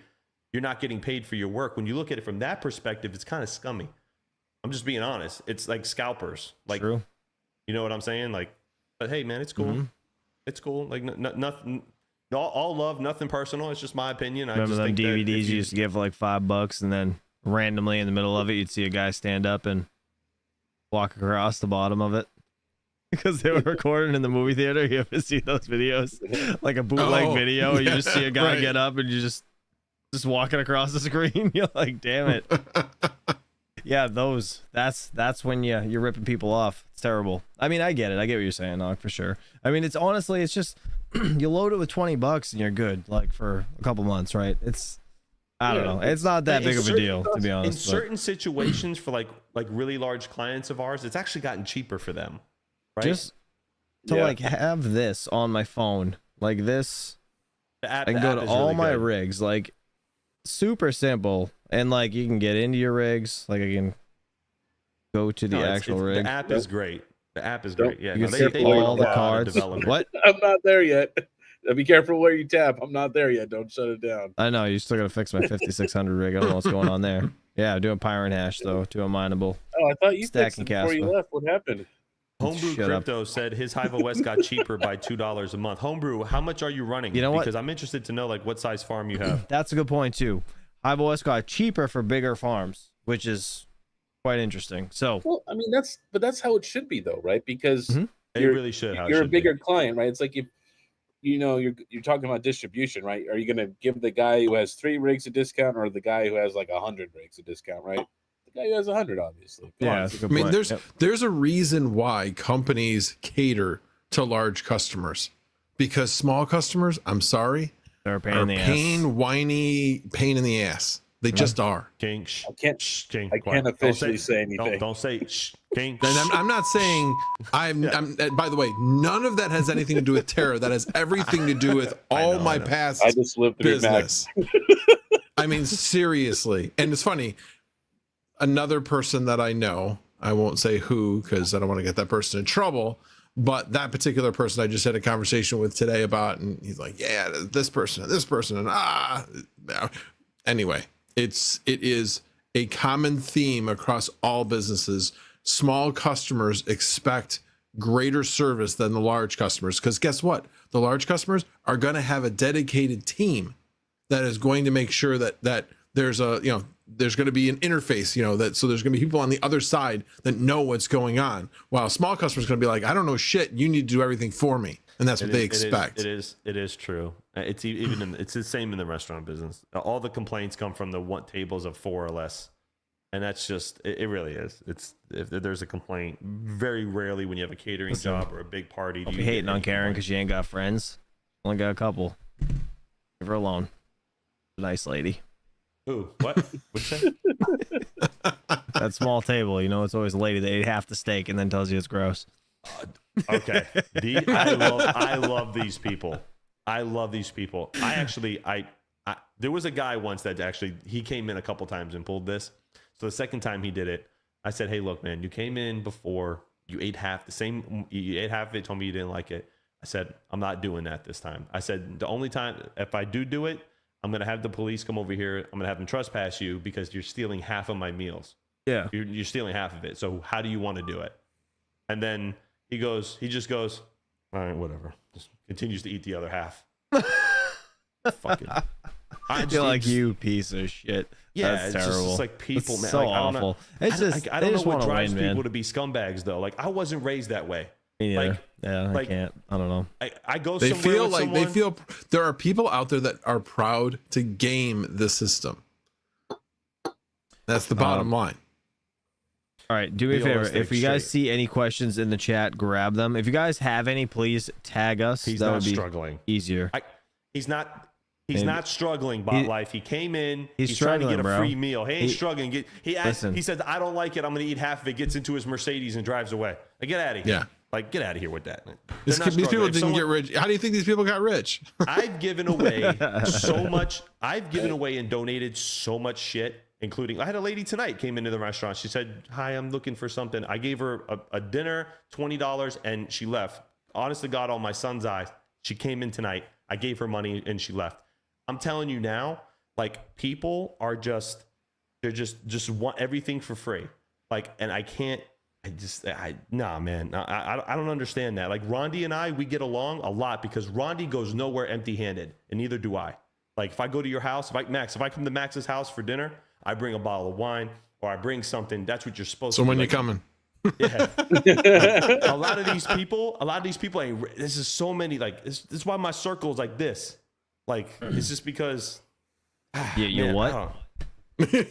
you're not getting paid for your work. When you look at it from that perspective, it's kind of scummy. I'm just being honest. It's like scalpers. Like, True. You know what I'm saying? Like, but hey, man, it's cool. It's cool. Like nothing. All love, nothing personal. It's just my opinion. Remember I just them think DVDs you used to get for like $5, and then randomly in the middle of it, you'd see a guy stand up and walk across the bottom of it because they were recording in the movie theater. You ever see those videos? Like a bootleg video, where you just see a guy get up and you just walking across the screen. You're like, damn it. Yeah, those. That's when you're ripping people off. It's terrible. I mean, I get it. I get what you're saying, Nog, for sure. I mean, it's honestly, it's just you load it with $20 and you're good, like for a couple months, right? It's I don't know. It's not that big of a deal, to be honest. In certain situations, for like really large clients of ours, it's actually gotten cheaper for them, right? Just to like have this on my phone, like this, and go to all my rigs, like super simple, and like you can get into your rigs, like I can go to the actual rig. The app is great. The app is great. Yeah, you can see all the cards. What? I'm not there yet. Be careful where you tap. I'm not there yet. Don't shut it down. I know. You still got to fix my 5600 rig. I don't know what's going on there. Yeah, doing Pyron hash, though, to a mineable. Oh, I thought you fixed it before you left. What happened? Homebrew Crypto said his Hive OS got cheaper by $2 a month. Homebrew, how much are you running? You know what? Because I'm interested to know like what size farm you have. That's a good point, too. Hive OS got cheaper for bigger farms, which is quite interesting. So, well, I mean, that's how it should be, though, right? Because it really should. You're a bigger client, right? It's like if you're talking about distribution, right? Are you going to give the guy who has 3 rigs a discount, or the guy who has like 100 rigs a discount, right? The guy who has 100, obviously. Yeah, I mean, there's a reason why companies cater to large customers, because small customers, I'm sorry, they're a whiny pain in the ass. They just are. King, I can't officially say anything. Don't say King. And I'm not saying I'm. By the way, none of that has anything to do with terror. That has everything to do with all my past I just lived through business. I mean, seriously. And it's funny. Another person that I know, I won't say who because I don't want to get that person in trouble. But that particular person I just had a conversation with today about, and he's like, yeah, this person, and anyway. It is a common theme across all businesses. Small customers expect greater service than the large customers, because guess what? The large customers are going to have a dedicated team that is going to make sure that there's there's going to be an interface, so there's going to be people on the other side that know what's going on. While small customers are going to be like, I don't know shit. You need to do everything for me. And that's what they expect. It is true. It's even it's the same in the restaurant business. All the complaints come from the tables of 4 or less, and that's just it really is. It's if there's a complaint, very rarely when you have a catering job or a big party. Don't be hating on Karen because she ain't got friends. Only got a couple. Leave her alone. Nice lady. Who? What? What'd you say? That small table, it's always a lady that ate half the steak and then tells you it's gross. Okay. I love these people. I love these people. There was a guy once that actually, he came in a couple times and pulled this. So the second time he did it, I said, hey, look, man, you came in before, you ate half of it, told me you didn't like it. I said, I'm not doing that this time. I said, the only time, if I do it, I'm going to have the police come over here. I'm going to have them trespass you because you're stealing half of my meals. Yeah. You're stealing half of it. So how do you want to do it? And then he just goes, all right, whatever. Just continues to eat the other half. Fucking I feel like you piece of shit. Yeah, that's it's terrible. just like people, it's man. so like, awful. It's just I they don't know just what want to drives win, people man. to be scumbags though. Like I wasn't raised that way. Me neither. Like, yeah, like, I can't. I don't know. I go They somewhere feel with like someone, they feel there are people out there that are proud to game the system. That's the bottom line. All right, do me a favor. Realistic, If you guys straight. see any questions in the chat, grab them. If you guys have any, please tag us. He's that not would be struggling. easier. He's not. He's And not struggling, bot life. He came in. he's trying to get struggling, a bro. free meal. He ain't He- struggling. He Listen. said, "I don't like it. I'm going to eat half of it." Gets into his Mercedes and drives away. Like, get out of here. Yeah. Like, get out of here with that. They're These not people struggling. If didn't get someone- rich. How do you think these people got rich? I've given away so much. I've given away and donated so much shit, including I had a lady tonight came into the restaurant. She said, "Hi, I'm looking for something." I gave her a dinner, $20, and she left. Honest to God, on my son's eyes, she came in tonight. I gave her money and she left. I'm telling you now, like people are just want everything for free. Like, and I can't. Nah, man. I don't understand that. Like Rondi and I, we get along a lot because Rondi goes nowhere empty-handed, and neither do I. Like if I go to your house, if I come to Max's house for dinner, I bring a bottle of wine or I bring something. That's what you're supposed So to do. when you Like, coming? yeah. a lot of these people ain't. This is so many. Like this is why my circle is like this. Like it's just because. Yeah, you man, what? I don't-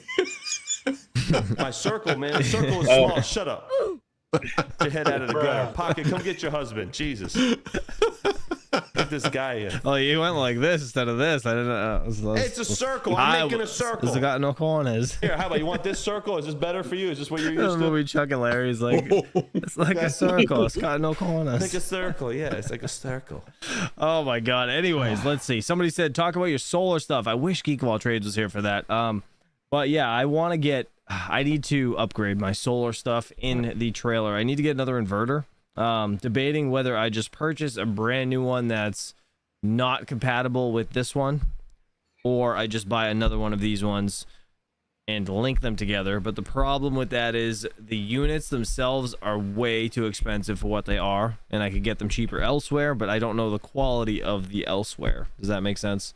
my circle, man. The circle is small. Shut up. Get your head out of the gutter. Pocket, come get your husband. Jesus. Get this guy in. Oh, you went like this instead of this. I didn't know. It's a circle. I'm making a circle. It's got no corners. Here, how about you want this circle? Is this better for you? Is this what you're The used to? movie Chuck and Larry's like it's like a circle. It's got no Like corners. a circle. Yeah, it's like a circle. Oh my god. Anyways, let's see. Somebody said talk about your solar stuff. I wish Geek of All Trades was here for that. But yeah, I need to upgrade my solar stuff in the trailer. I need to get another inverter. Debating whether I just purchase a brand new one that's not compatible with this one, or I just buy another one of these ones and link them together. But the problem with that is the units themselves are way too expensive for what they are, and I could get them cheaper elsewhere, but I don't know the quality of the elsewhere. Does that make sense?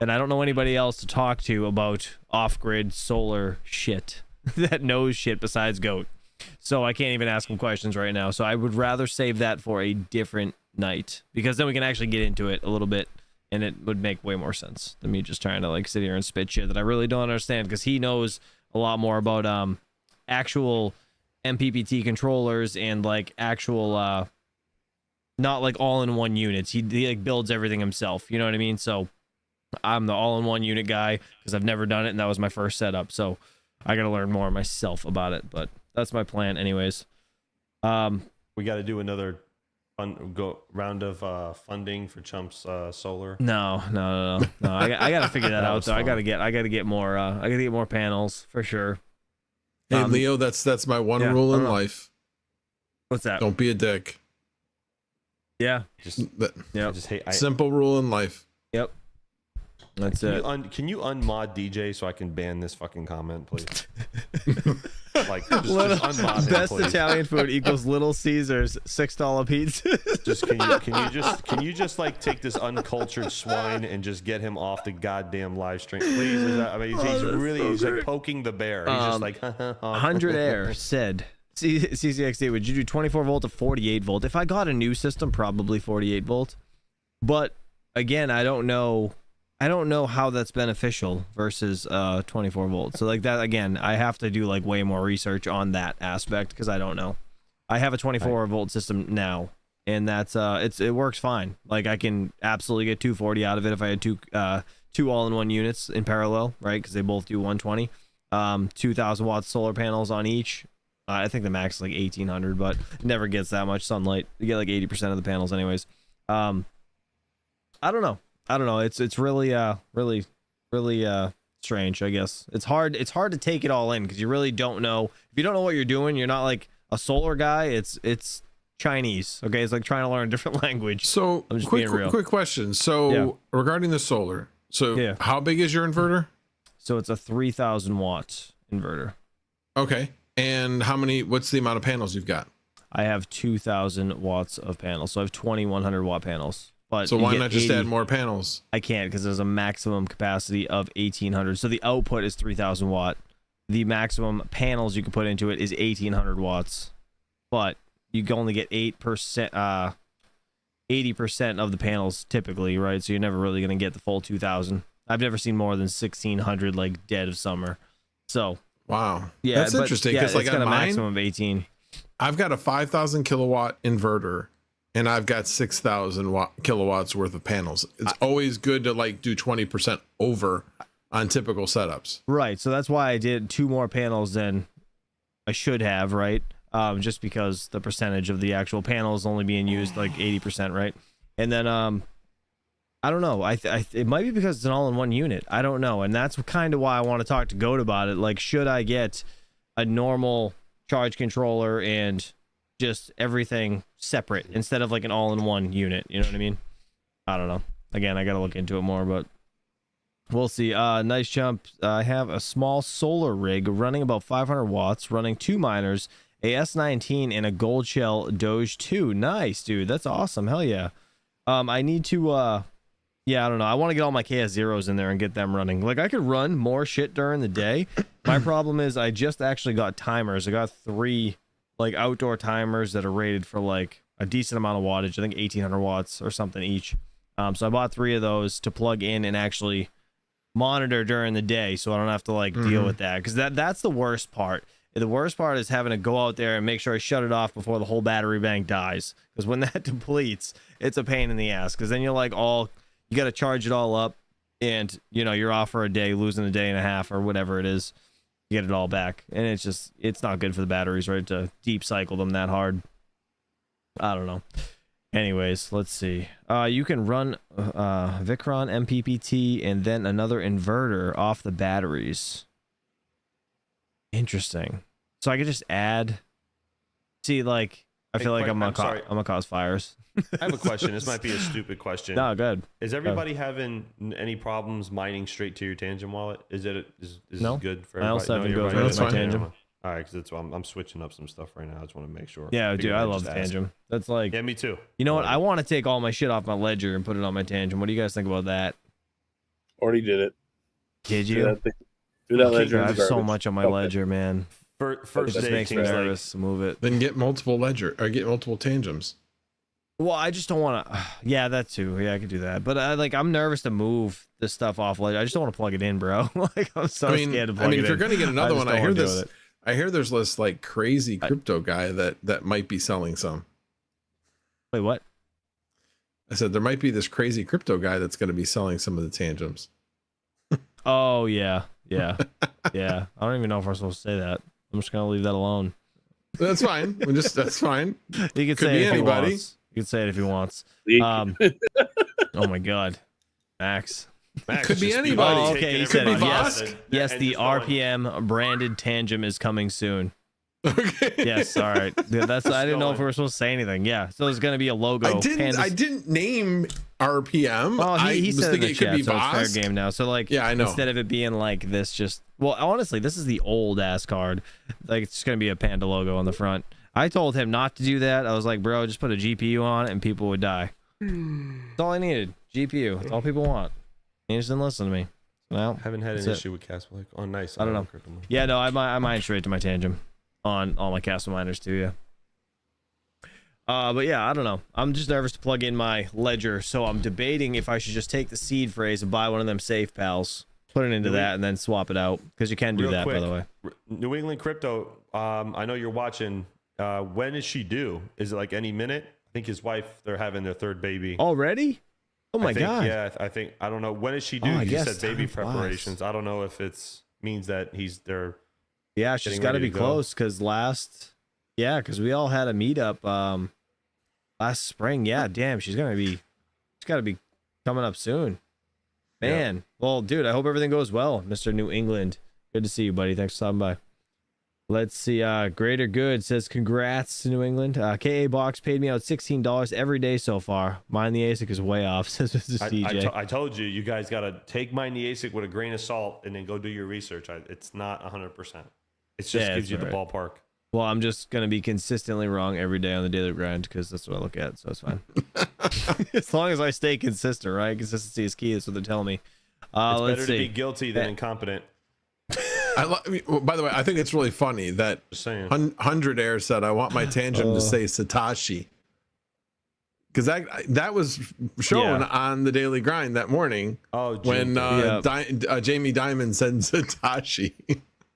And I don't know anybody else to talk to about off-grid solar shit that knows shit besides Goat. So I can't even ask him questions right now. So I would rather save that for a different night, because then we can actually get into it a little bit, and it would make way more sense than me just trying to like sit here and spit shit that I really don't understand, because he knows a lot more about actual MPPT controllers and like actual not like all-in-one units. He like builds everything himself. You know what I mean? So I'm the all-in-one unit guy because I've never done it, and that was my first setup. So I got to learn more myself about it, but that's my plan anyways. We got to do another round of funding for Chump's solar. No. I got to figure that out. was So I fun. got to get more panels for sure. Hey, Leo, that's my one yeah, rule I in don't know. life. What's that? Don't be a dick. Yeah. That- Yep. I just hate. Simple rule in life. Yep. That's Can it. can you unmod DJ so I can ban this fucking comment, please? Like, just unmod him, Best please. Italian food equals Little Caesars $6 pizza. Just can you just like take this uncultured swine and just get him off the goddamn live stream, please? I mean, he's like poking the bear. He's just like 100 Air said, CCXD, would you do 24 volt to 48 volt? If I got a new system, probably 48 volt. But again, I don't know how that's beneficial versus 24 volts. So like that, again, I have to do like way more research on that aspect, because I don't know. I have a 24 volt system now, and that's it works fine. Like I can absolutely get 240 out of it if I had two all-in-one units in parallel, right? Because they both do 120. 2,000 watts solar panels on each. I think the max is like 1,800, but it never gets that much sunlight. You get like 80% of the panels anyways. I don't know. It's really strange, I guess. It's hard to take it all in, because you really don't know. If you don't know what you're doing, you're not like a solar guy. It's Chinese. Okay, it's like trying to learn a different language. So I'm just being real. quick question. So Yeah. regarding the solar, so Yeah. how big is your inverter? So it's a 3,000 watt inverter. Okay. And what's the amount of panels you've got? I have 2,000 watts of panels, so I have 2,100 watt panels. But So you why get not just 80. add more panels? I can't because there's a maximum capacity of 1800. So the output is 3000 watt. The maximum panels you can put into it is 1800 watts. But you can only get 8%, 80% of the panels typically, right? So you're never really going to get the full 2000. I've never seen more than 1600 like dead of summer. So Wow. yeah, That's interesting because like it's got on a mine, maximum of 18. I've got a 5,000 kilowatt inverter and I've got 6,000 kilowatts worth of panels. It's always good to like do 20% over on typical setups. Right. So that's why I did 2 more panels than I should have, right? Just because the percentage of the actual panels only being used like 80%, right? And then I don't know. It might be because it's an all-in-one unit. I don't know, and that's kind of why I want to talk to Goat about it. Like, should I get a normal charge controller and just everything separate instead of like an all-in-one unit? You know what I mean? I don't know. Again, I got to look into it more, but we'll see. Nice jump. I have a small solar rig running about 500 watts, running 2 miners, a S19, and a gold shell Doge 2. Nice, dude. That's awesome. Hell yeah. I need to yeah, I don't know. I want to get all my KS0s in there and get them running. Like, I could run more shit during the day. My problem is I just actually got timers. I got 3 like outdoor timers that are rated for like a decent amount of wattage. I think 1800 watts or something each. So I bought 3 of those to plug in and actually monitor during the day, so I don't have to like deal with that, because that's the worst part. The worst part is having to go out there and make sure I shut it off before the whole battery bank dies, because when that depletes, it's a pain in the ass, because then you're like you got to charge it all up, and you know you're off for a day, losing a day and a half or whatever it is to get it all back, and it's not good for the batteries, right, to deep cycle them that hard. I don't know. Anyways, let's see. You can run Vicron MPPT and then another inverter off the batteries. Interesting. So I could just add. See, like, I feel like I'm gonna cause fires. I have a question. This might be a stupid question. No, good. Is everybody having any problems mining straight to your Tangent wallet? Is No. good for I everybody? also have No, to you're go right. to my Tangent. All right, because I'm switching up some stuff right now. I just want to make sure. Yeah, dude, Figured I I'd love just ask. Tangent. That's like, Yeah, me too. you know what? I want to take all my shit off my ledger and put it on my Tangent. What do you guys think about that? Already did it. Did Threw you? that ledger in I the have so garbage. much on my Okay. ledger, man. First It just day makes me seems nervous to move it. Then get multiple tangems. Well, I just don't want to. Yeah, that too. Yeah, I could do that. But I'm nervous to move this stuff off ledger. I just don't want to plug it in, bro. Like, I'm so scared to plug it in. if you're gonna get another just one, don't I hear wanna deal this. with it. I hear there's this like crazy crypto guy that might be selling some. Wait, what? I said there might be this crazy crypto guy that's going to be selling some of the tangems. Oh yeah, yeah. I don't even know if we're supposed to say that. I'm just gonna leave that alone. That's fine. That's fine. He could Could say be it if anybody. he wants. He could say it if he wants. Leak. Oh my god, Max. Max Could be just anybody. Oh, okay, taking he said everybody it. out Yes, and- yes. and The just going, RPM branded Tangent is coming soon. Okay. Yes, all right. Yeah, I didn't know if we were supposed to say anything. Yeah, so there's gonna be a logo. I didn't name RPM. Well, he was said it in thinking the it could chat, be so it's Vosk. fair game now. So like, Yeah, I know. instead of it being like this, just honestly, this is the old ass card. Like, it's just gonna be a panda logo on the front. I told him not to do that. I was like, bro, just put a GPU on it and people would die. That's all I needed. GPU. That's all people want. He just didn't listen to me. Well, Haven't had that's an it. issue with Castle. Oh, nice. I don't know. Crypto. Yeah, no, I mine straight to my Tangent on all my Castle miners too. Yeah. But yeah, I don't know. I'm just nervous to plug in my ledger, so I'm debating if I should just take the seed phrase and buy one of them safe pals, put it into that, and then swap it out, because you can do Real that, quick, by the way. New England Crypto. I know you're watching. When is she due? Is it like any minute? I think his wife. They're having their 3rd baby. Already? Oh my I think, god. Yeah, I think. I don't know. When is she due? Oh, I You guess said baby time flies. preparations. I don't know if it's means that they're. Yeah, she's getting got to ready be to go. close, because because we all had a meetup last spring. Yeah, damn, she's got to be coming up soon. Man, well, dude, I hope everything goes well, Mr. New England. Good to see you, buddy. Thanks for stopping by. Let's see. Greater Good says congrats to New England. KA Box paid me out $16 every day so far. Mine the ASIC is way off, says Mr. CJ. I told you, you guys got to take Mine the ASIC with a grain of salt and then go do your research. It's not 100%. It just Yeah, gives you that's the right. ballpark. Well, I'm just gonna be consistently wrong every day on the daily grind because that's what I look at, so it's fine. As long as I stay consistent, right? Consistency is key. That's what they're telling me. It's Let's better see. to be guilty than incompetent. By the way, I think it's really funny that Just saying. 100 Air said, "I want my tangent to say Satoshi," because that was shown on the daily grind that morning. Oh, when Jake. Jamie Dimon said Satoshi.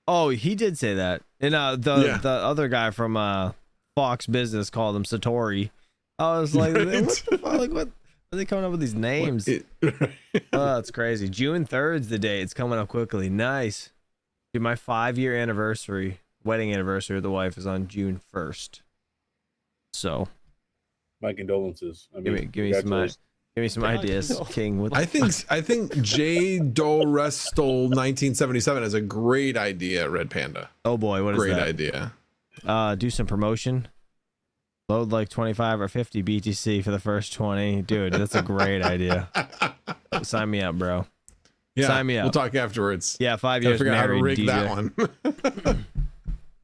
Oh, he did say that, and the other guy from Fox Business called him Satori. I was like, Right. what the fuck? Like, what are they coming up with these names? Oh, that's crazy. June 3rd's the day. It's coming up quickly. Nice. Dude, my 5-year anniversary, wedding anniversary with the wife is on June 1st. So My condolences. I mean, give me some ideas, King. What I think J. Do Restol 1977 is a great idea, Red Panda. oh boy, what is Great that? idea. Do some promotion. Load like 25 or 50 BTC for the first 20. Dude, that's a great idea. Sign me up, bro. Yeah, Sign me up. We'll talk afterwards. Yeah, 5 Gotta years figure out how to married, rig DJ. that one.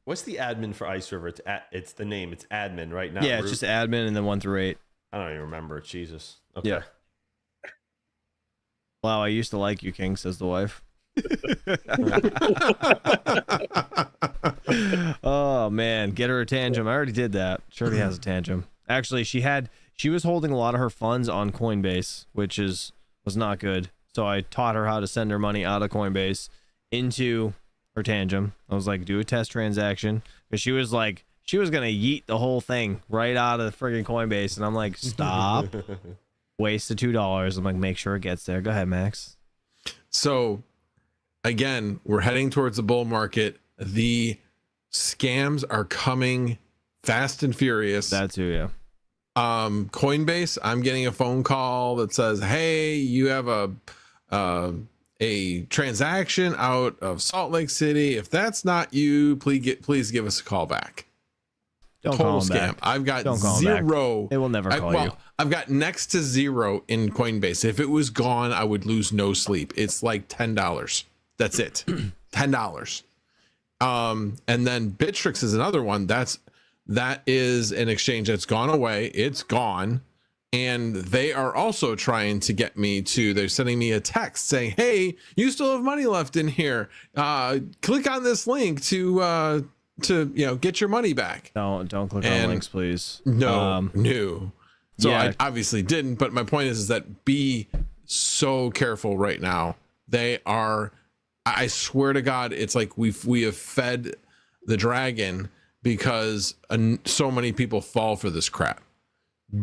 What's the admin for Ice River? It's the name. It's admin, right? Not Yeah, it's root? just admin and then 1 through 8. I don't even remember. Jesus. Okay. Yeah. Wow, I used to like you, King, says the wife. Oh man, get her a tantrum. I already did that. She already has a tantrum. Actually, she was holding a lot of her funds on Coinbase, which was not good. So I taught her how to send her money out of Coinbase into her tantrum. I was like, do a test transaction, because she was gonna yeet the whole thing right out of the friggin' Coinbase, and I'm like, stop. Wasted $2. I'm like, make sure it gets there. Go ahead, Max. So again, we're heading towards the bull market. The scams are coming fast and furious. That too, yeah. Coinbase, I'm getting a phone call that says, hey, you have a transaction out of Salt Lake City. If that's not you, please give us a call back. Don't Total call him scam. back. I've got Don't call him back. zero. They will never call you. I've got next to zero in Coinbase. If it was gone, I would lose no sleep. It's like $10. That's it. $10. And then Bittrex is another one. That is an exchange that's gone away. It's gone. And they are also trying to get me they're sending me a text saying, hey, you still have money left in here. Click on this link to get your money back. Don't click on links, please. No. So yeah. I obviously didn't, but my point is that be so careful right now. They are, I swear to God, it's like we have fed the dragon, because so many people fall for this crap.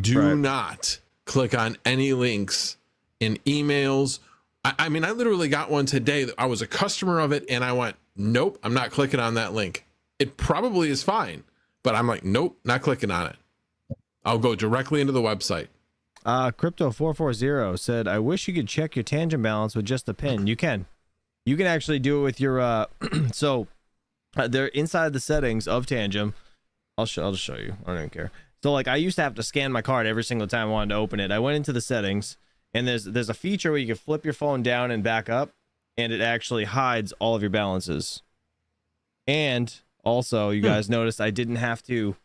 Do not click on any links in emails. I mean, I literally got one today. I was a customer of it, and I went, nope, I'm not clicking on that link. It probably is fine, but I'm like, nope, not clicking on it. I'll go directly into the website. Crypto440 said, I wish you could check your tangent balance with just a pin. You can actually do it with your they're inside the settings of Tangent. I'll just show you. I don't even care. So like, I used to have to scan my card every single time I wanted to open it. I went into the settings, and there's a feature where you can flip your phone down and back up, and it actually hides all of your balances. And also, you guys noticed I didn't have to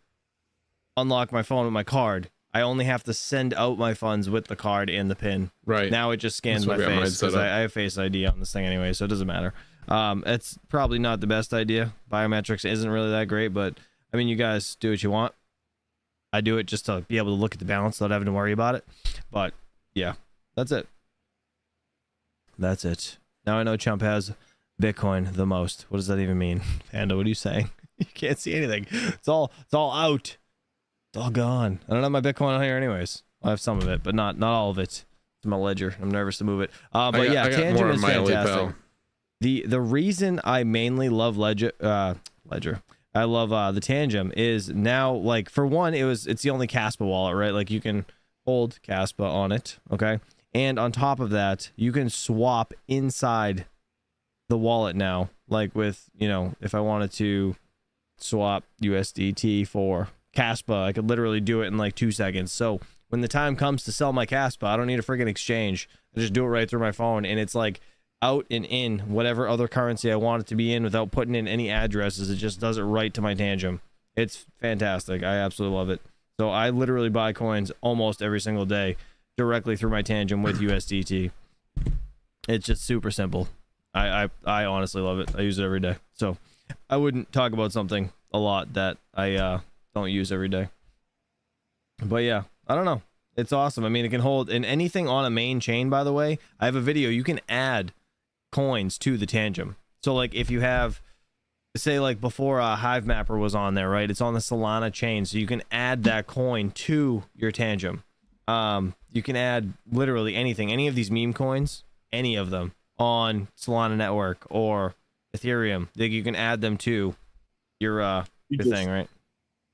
unlock my phone with my card. I only have to send out my funds with the card and the pin. Right. Now it just scans That's my what we got face, mine because set up. I have Face ID on this thing anyway, so it doesn't matter. It's probably not the best idea. Biometrics isn't really that great, but I mean, you guys do what you want. I do it just to be able to look at the balance without having to worry about it. But yeah, that's it. That's it. Now I know Chump has Bitcoin the most. What does that even mean? Panda, what are you saying? You can't see anything. It's all out. It's all gone. I don't have my Bitcoin on here anyways. I have some of it, but not all of it. It's my ledger. I'm nervous to move it. But I yeah, got more Tangent on is my fantastic. Pal. The reason I mainly love Ledger, I love the Tangent is now, like, for one, it's the only Caspa wallet, right? Like, you can hold Caspa on it, okay? And on top of that, you can swap inside the wallet now. Like with, if I wanted to swap USDT for Caspa, I could literally do it in like 2 seconds. So when the time comes to sell my Caspa, I don't need a freaking exchange. I just do it right through my phone, and it's like out and in whatever other currency I want it to be in without putting in any addresses. It just does it right to my Tangent. It's fantastic. I absolutely love it. So I literally buy coins almost every single day directly through my Tangem with USDT. It's just super simple. I honestly love it. I use it every day. So I wouldn't talk about something a lot that I don't use every day. But yeah, I don't know. It's awesome. I mean, it can hold in anything on a main chain, by the way. I have a video. You can add coins to the Tangem. So like if you have, say like before Hive Mapper was on there, right? It's on the Solana chain. So you can add that coin to your Tangem. You can add literally anything, any of these meme coins, any of them on Solana Network or Ethereum. You can add them to your thing, right?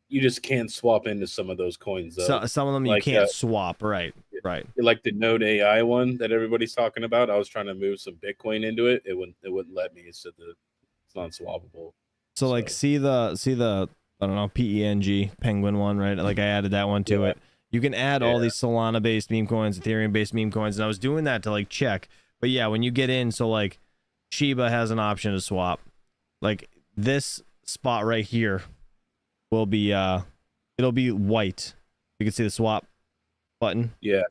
You just can't swap into some of those coins, though. So, some of them like, you can't swap, right? Right. Like the Node AI one that everybody's talking about. I was trying to move some Bitcoin into it. It wouldn't let me. It said that it's not swappable. So like see the I don't know, PENG penguin one, right? Like I added that one to it. You can add all these Solana based meme coins, Ethereum based meme coins, and I was doing that to like check. But yeah, when you get in, so like Shiba has an option to swap. Like this spot right here will be it'll be white. You can see the swap button. Yeah.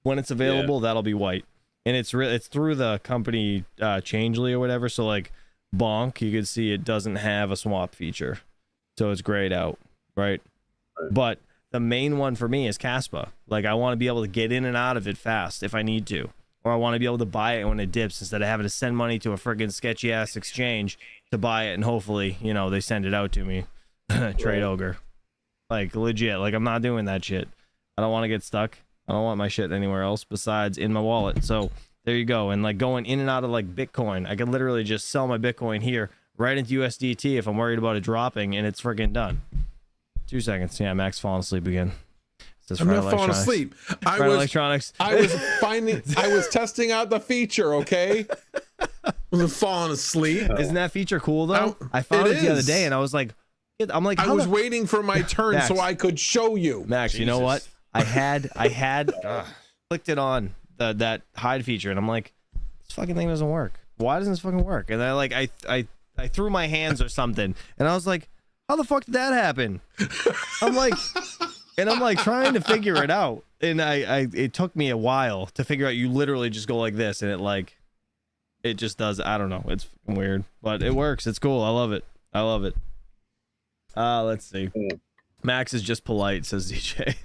When it's available, that'll be white. And it's through the company Changely or whatever. So like Bonk, you can see it doesn't have a swap feature. So it's grayed out, right? But the main one for me is Caspa. Like I want to be able to get in and out of it fast if I need to. Or I want to be able to buy it when it dips instead of having to send money to a friggin' sketchy ass exchange to buy it, and hopefully, you know, they send it out to me. Trade Ogre. Like legit. Like I'm not doing that shit. I don't want to get stuck. I don't want my shit anywhere else besides in my wallet. So there you go. And like going in and out of like Bitcoin, I could literally just sell my Bitcoin here right into USDT if I'm worried about it dropping, and it's freaking done. 2 seconds. Yeah, Max falling asleep again. I'm not falling asleep. I was testing out the feature, okay? I wasn't falling asleep. Isn't that feature cool though? I found it the other day and I was like, I'm like, I was waiting for my turn Max, so I could show you. Max, Jesus. You know what? I had clicked it on that hide feature, and I'm like, this fucking thing doesn't work. Why doesn't this fucking work? And I threw my hands or something, and I was like, how the fuck did that happen? I'm like trying to figure it out, and it took me a while to figure out. You literally just go like this, and it just does. I don't know. It's weird, but it works. It's cool. I love it. Let's see. Max is just polite, says DJ.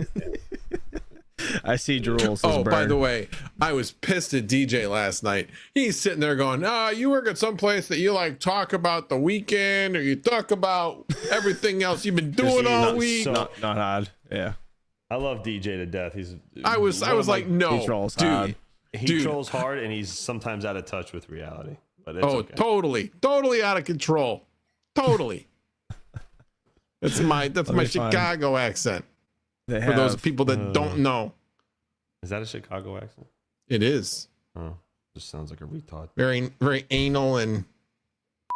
I see Drool says burn. By the way, I was pissed at DJ last night. He's sitting there going, you work at some place that you like talk about the weekend, or you talk about everything else you've been doing all week. Not odd. Yeah. I love DJ to death. I was like, no, he trolls dude. Hard. He trolls hard, and he's sometimes out of touch with reality. But it's okay. Totally out of control. Totally. That's my Chicago accent. For those people that don't know. Is that a Chicago accent? It is. Oh, just sounds like a retard. Very, very anal and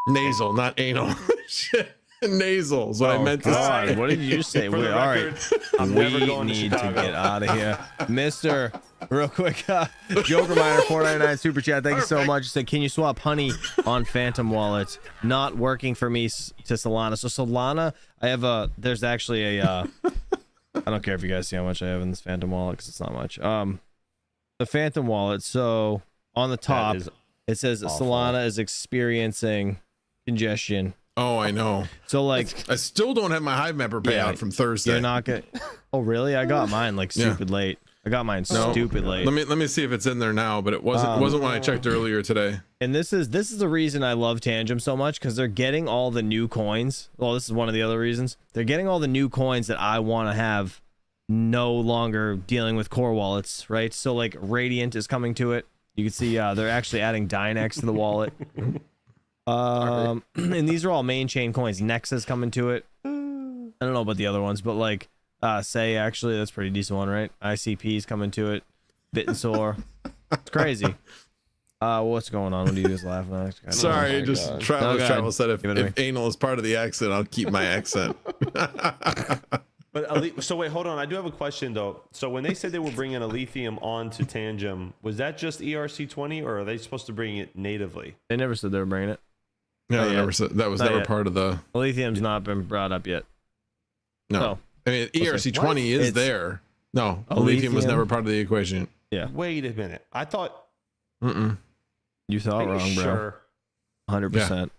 nasal, not anal. Shit. Nasal is what I meant to say. What did you say? All right. I'm never going to get out of here. Mr. Real quick, Joker Miner 499 super chat. Thank you so much. He said, can you swap honey on Phantom wallets? Not working for me to Solana. So Solana, there's actually a, I don't care if you guys see how much I have in this Phantom wallet because it's not much. The Phantom wallet. So on the top, it says awful. Solana is experiencing congestion. Oh, I know. So like, I still don't have my Hive Mapper payout from Thursday. You're not gonna. Oh, really? I got mine like stupid late. I got mine stupid late. Let me see if it's in there now, but it wasn't when I checked earlier today. And this is the reason I love Tangem so much, because they're getting all the new coins. Well, this is one of the other reasons. They're getting all the new coins that I want to have, no longer dealing with core wallets, right? So like Radiant is coming to it. You can see they're actually adding Dynex to the wallet. And these are all main chain coins. Nexus coming to it. I don't know about the other ones, but like Say, actually, that's a pretty decent one, right? ICP's coming to it. Bit and sore. It's crazy. What's going on? What are you guys laughing at? Sorry, just Travel said if anal is part of the accent, I'll keep my accent. But so wait, hold on. I do have a question though. So when they said they were bringing a lithium onto Tangem, was that just ERC20, or are they supposed to bring it natively? They never said they were bringing it. Yeah, they never said that was never part of the. Lithium's not been brought up yet. No. No. I mean, see. ERC20 is It's- there. No, lithium was lithium. never part of the equation. Yeah. Wait a minute. I thought. Mm-mm. You thought Are you wrong, bro. sure? 100%.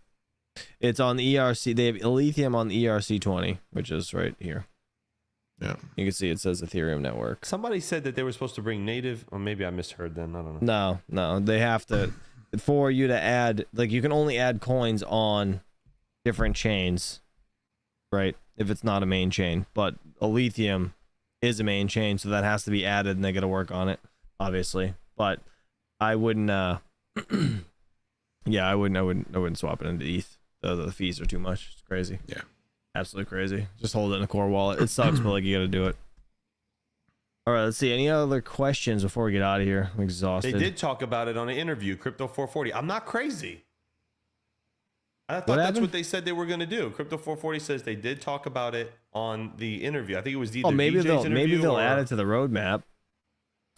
It's on the ERC. They have lithium on the ERC20, which is right here. Yeah. You can see it says Ethereum network. Somebody said that they were supposed to bring native, or maybe I misheard then. I don't know. No, they have to, for you to add, like, you can only add coins on different chains, right? If it's not a main chain, but lithium is a main chain, so that has to be added, and they got to work on it, obviously. But I wouldn't, yeah, I wouldn't swap it into ETH. The fees are too much. It's crazy. Yeah. Absolutely crazy. Just hold it in a core wallet. It sucks, but like you got to do it. All right, let's see. Any other questions before we get out of here? I'm exhausted. They did talk about it on an interview, Crypto 440. I'm not crazy. I thought What that's happened? what they said they were going to do. Crypto 440 says they did talk about it on the interview. I think it was either Oh, maybe DJ's interview they'll or... add it to the roadmap.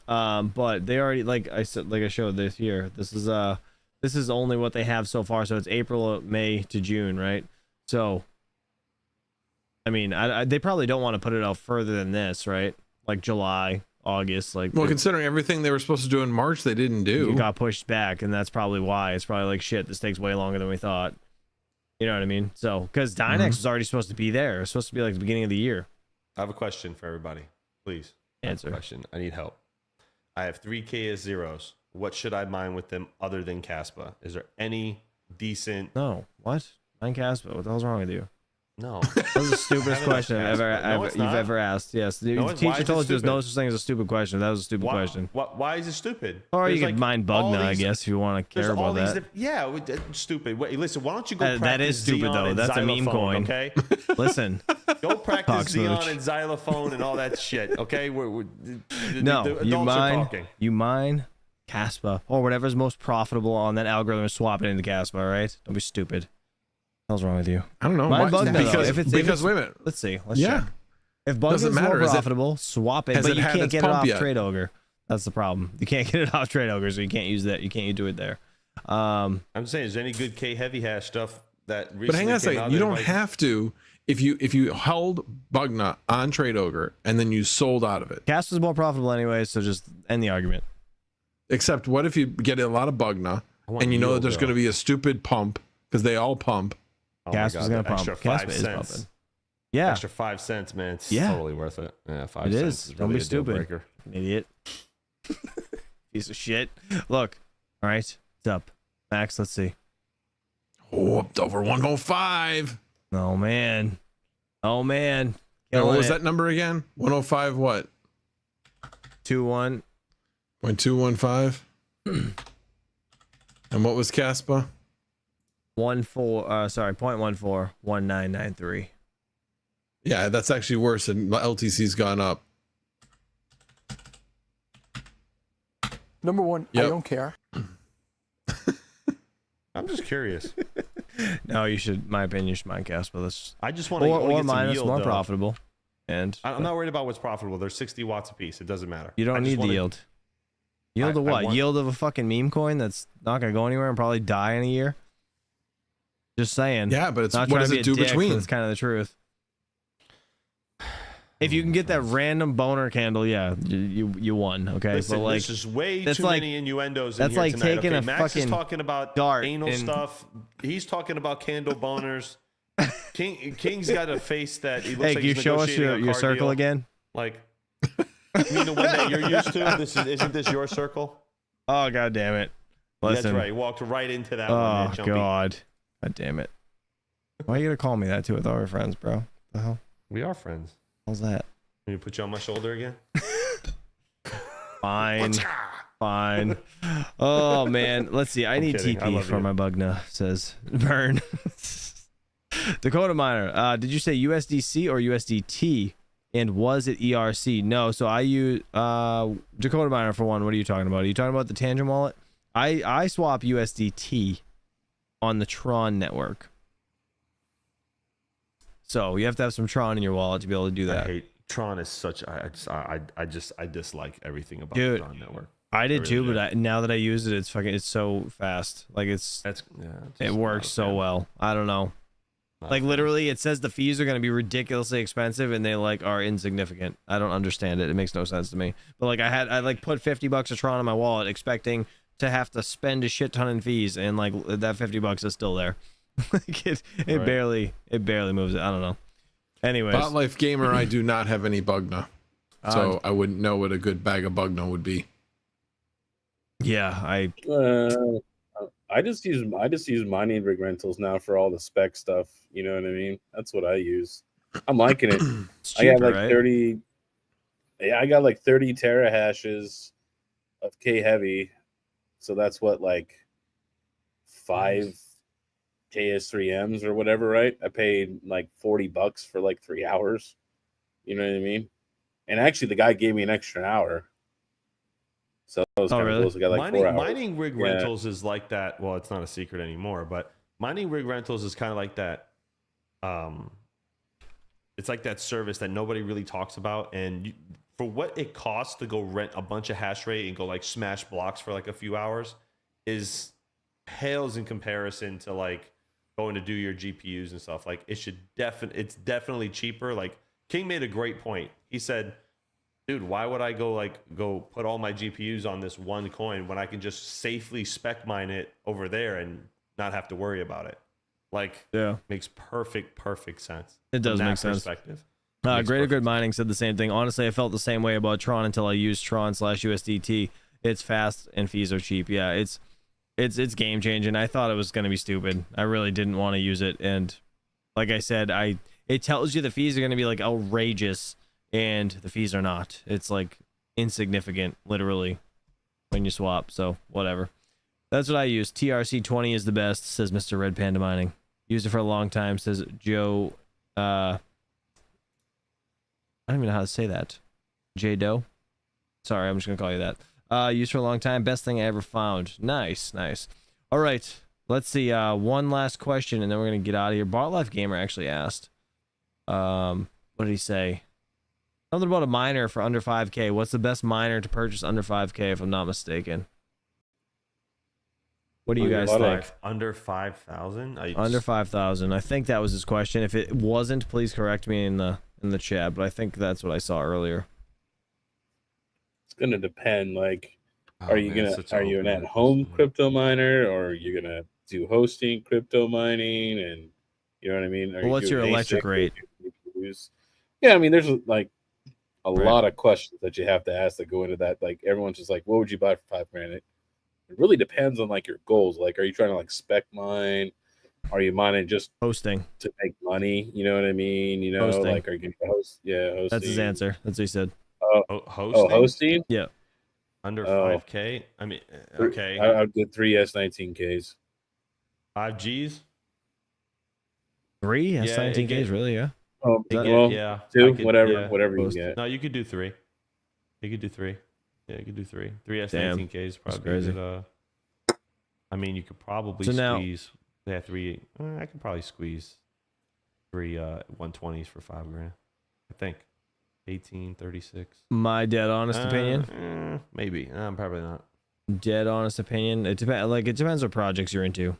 But they already, like I said, like I showed this here. This is only what they have so far. So it's April, May to June, right? So, I mean, they probably don't want to put it out further than this, right? Like July, August, like. Well, considering everything they were supposed to do in March, they didn't do. It got pushed back, and that's probably why. It's probably like, shit, this takes way longer than we thought. You know what I mean? So, because Dynex was already supposed to be there. It's supposed to be like the beginning of the year. I have a question for everybody. Please. Answer. Question. I need help. I have 3K as zeros. What should I mine with them other than Caspa? Is there any decent... No. What? Mine Caspa. What the hell's wrong with you? No. That was the stupidest question it's you've not. ever asked. Yes, the No, why teacher is it told you there's no stupid? such thing as a stupid question. That was a stupid Why, question. why is it stupid? Or There's you could mine Bugna, I guess, if you want to care There's all about these that. yeah, stupid. Wait, listen, why don't you go That practice is stupid, Xeon though. and That's a meme xylophone, coin. Okay? Listen, Go practice Talk Xeon smooch. and xylophone and all that shit, okay? no, the you adults are mine, talking. you mine Caspa or whatever's most profitable on that algorithm. Swap it into Caspa, all right? Don't be stupid. What's wrong with you? I don't know. Mine Why- Bugna, though. because If it's- wait a minute. Let's see. Let's Yeah. check. If Bugna's Doesn't more matter. Is it- profitable, swap it. has But it you had can't its get it pump off yet? Trade Ogre. That's the problem. You can't get it off Trade Ogre, so you can't use that. You can't do it there. I'm saying, is there any good K heavy hash stuff that recently But hang on a came out second. that You don't everybody- have to. If you held Bugna on Trade Ogre and then you sold out of it. Caspa's more profitable anyway, so just end the argument. Except what if you get a lot of Bugna I want and you know that yield, there's though. going to be a stupid pump because they all pump. Oh my Caspa's God, gonna the pump. extra Caspa 5 is cents. pumping. Yeah, Extra 5 cents, man. It's Yeah. totally worth it. Yeah, 5 it cents is. is Don't really be a deal stupid, breaker. idiot. Piece of shit. Look. All right. What's up, Max? Let's see. Oh, up to over 105. Oh man. Oh man. Now, what Killing was it. that number again? 105 what? 2-1. 0.215. And what was Caspa? 0.14 1993. Yeah, that's actually worse, and LTC's gone up. Number one, Yep. I don't care. I'm just curious. No, you should. My opinion, you should mine Caspa. That's I just want to or get some mine is yield, more though. profitable. And I'm not worried about what's profitable. They're 60 watts a piece. It doesn't matter. you I don't just need the wanna- yield. Yield of I what? want- Yield of a fucking meme coin that's not gonna go anywhere and probably die in a year. Just saying. Yeah, but it's Not what trying does to be it a do dick, but between? it's kind of the truth. If you can get that random boner candle, yeah, you won. Okay, Listen, but like there's just way that's too like- many innuendos in that's here like tonight. taking Okay, a Max is fucking talking about dart anal and- stuff. He's talking about candle boners. King's got a face that he looks hey, like can you he's show us negotiating a your car circle deal. again? Like, you mean the one that you're used to? Isn't this your circle? Oh god damn it! Listen. That's right. He walked right into that one. Oh there, Jumpy. god damn it! Why you gonna call me that too with all our friends, bro? The hell? We are friends. How's that? Can you put you on my shoulder again? Fine. Fine. Oh man, let's see. I need kidding. I TP love for you. my Bugna. Says Burn. Dakota Miner. Did you say USDC or USDT? And was it ERC? No. So I use Dakota Miner for one. What are you talking about? Are you talking about the Tangent wallet? I swap USDT on the Tron network. So you have to have some Tron in your wallet to be able to do I that. hate Tron. Is such. I dislike everything about Dude. the Tron network. I did really too, do. but now that I use it, it's so fast. Like That's it works so well. I don't know. Like literally, it says the fees are going to be ridiculously expensive, and they like are insignificant. I don't understand it. It makes no sense to me. But like I like put $50 of Tron in my wallet, expecting to have to spend a shit ton in fees, and like that $50 is still there. Like it Right. barely moves it. I don't know. Anyways, Bot Life Gamer, I do not have any Bugna, so I wouldn't know what a good bag of Bugna would be. yeah, I just use mining rig rentals now for all the spec stuff. You know what I mean? That's what I use. I'm liking it. it's I got cheaper, like right? 30. Yeah, I got like 30 terahashes of K heavy. So that's what, like 5 KS3Ms or whatever, right? I paid like $40 for like 3 hours. You know what I mean? And actually, the guy gave me an extra hour. So that was kind of really? cool. So I got like 4 hours. Mining rig Yeah. rentals is like that. Well, it's not a secret anymore, but mining rig rentals is kind of like that. It's like that service that nobody really talks about, and for what it costs to go rent a bunch of hash rate and go like smash blocks for like a few hours, is pales in comparison to like going to do your GPUs and stuff. Like it's definitely cheaper. Like King made a great point. He said, dude, why would I go put all my GPUs on this one coin when I can just safely spec mine it over there and not have to worry about it? Like, Yeah, makes perfect sense. it does from that make sense. perspective. Greater Makes Good perfect Mining said the same thing. Honestly, I felt the same way about Tron until I used Tron/USDT. It's fast and fees are cheap. Yeah, it's game changing. I thought it was gonna be stupid. I really didn't want to use it, and like I said, it tells you the fees are gonna be like outrageous, and the fees are not. It's like insignificant, literally, when you swap. So whatever. That's what I use. TRC20 is the best, says Mr. Red Panda Mining. Used it for a long time, says Joe. I don't even know how to say that. J Doe. Sorry, I'm just gonna call you that. Used for a long time. Best thing I ever found. Nice. All right, let's see. One last question, and then we're gonna get out of here. Bot Life Gamer actually asked. What did he say? Something about a miner for under 5K. What's the best miner to purchase under 5K, if I'm not mistaken? What do you guys think? Under 5,000? Under 5,000. I think that was his question. If it wasn't, please correct me in the chat. But I think that's what I saw earlier. It's gonna depend. Like, Oh, are you man, it's are such you an an at-home open crypto miner, or are you gonna do hosting crypto mining? And you know what I mean? Are Well, what's you your doing electric ASIC, or rate? do you use- Yeah, I mean, there's like a Right. lot of questions that you have to ask that go into that. Like, everyone's just like, what would you buy for $5,000? It really depends on like your goals. Like, are you trying to like spec mine? Are you mining just Hosting. to make money? You know what I mean? You know, Hosting. like, are you going to host? Yeah, hosting. That's his answer. That's what he said. hosting? Hosting? Yeah. Under Oh. 5K? I mean, okay. I'd get 3 S19Ks. 5Gs? 3 Yeah, S19Ks, really? Yeah. Oh, Is that- well, Yeah. 2, I could- whatever, yeah. whatever you Host- get. No, you could do 3. You could do 3. Yeah, you could do 3. 3 Damn. S19Ks probably. crazy. I mean, you could probably So now- squeeze. Yeah, 3. I could probably squeeze 3 120s for $5,000. I think 18, 36. My dead honest opinion. Maybe. Probably not. Dead honest opinion. It depends. Like, it depends what projects you're into.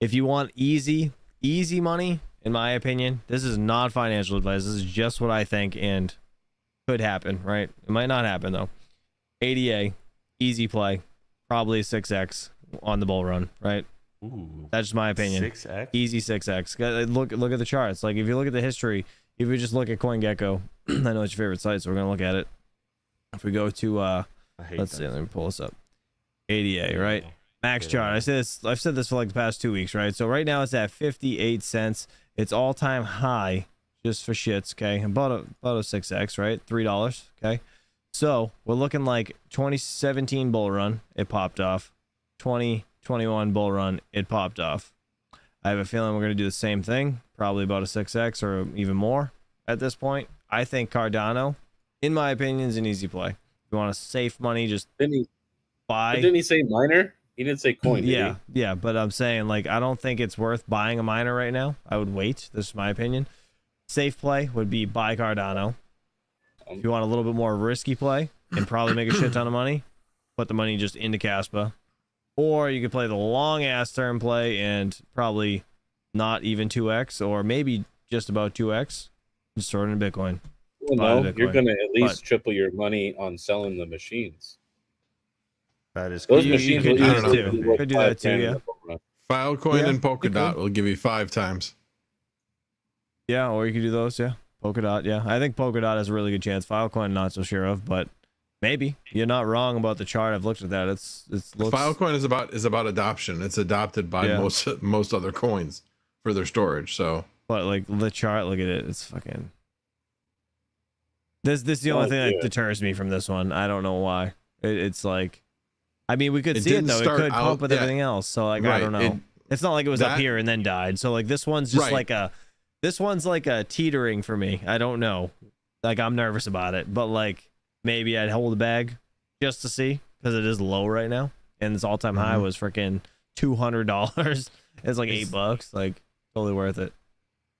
If you want easy money, in my opinion, this is not financial advice. This is just what I think and could happen. Right? It might not happen though. ADA, easy play, probably 6x on the bull run. Right? Ooh. That's just my opinion. 6x? Easy 6x. Look at the charts. Like, if you look at the history, if we just look at CoinGecko, I know it's your favorite site, so we're gonna look at it. If we go to I hate let's that. see, let me pull this up. ADA, right? Max Yeah. chart. I've said this for like the past 2 weeks, right? So right now it's at 58 cents. It's all-time high, just for shits, okay? About a 6x, right? $3, okay? So we're looking like 2017 bull run, it popped off. 2021 bull run, it popped off. I have a feeling we're gonna do the same thing, probably about a 6x or even more at this point. I think Cardano, in my opinion, is an easy play. If you want to save money, just buy. Didn't he say miner? He didn't say coin. Did he? Yeah, but I'm saying, like, I don't think it's worth buying a miner right now. I would wait. This is my opinion. Safe play would be buy Cardano. If you want a little bit more risky play and probably make a shit ton of money, put the money just into Caspa. Or you could play the long ass term play and probably not even 2x, or maybe just about 2x. Just store it in Bitcoin. Well, no, you're Bitcoin. going to at least But- triple your money on selling the machines. That is Those You machines could will do that easily too. be worth Could do that too, $5,000 in yeah. the long run. Filecoin Yeah, and it Polkadot could. will give you 5 times. Yeah, or you could do those, yeah. Polkadot, yeah. I think Polkadot has a really good chance. Filecoin, not so sure of, but maybe. You're not wrong about the chart. I've looked at that. It looks... Filecoin is about adoption. It's adopted by most other coins for their storage. So, but like the chart, look at it. It's fucking... This is the only thing that deters me from this one. I don't know why. It's like... I mean, we could see it, though. It could pump with everything else. So, like, I don't know. It's not like it was up here and then died. So, like, this one's just like a... This one's like a teetering for me. I don't know. Like, I'm nervous about it. But, like, maybe I'd hold the bag just to see. Because it is low right now. And its all-time high was freaking $200. It's like $8. Like, totally worth it.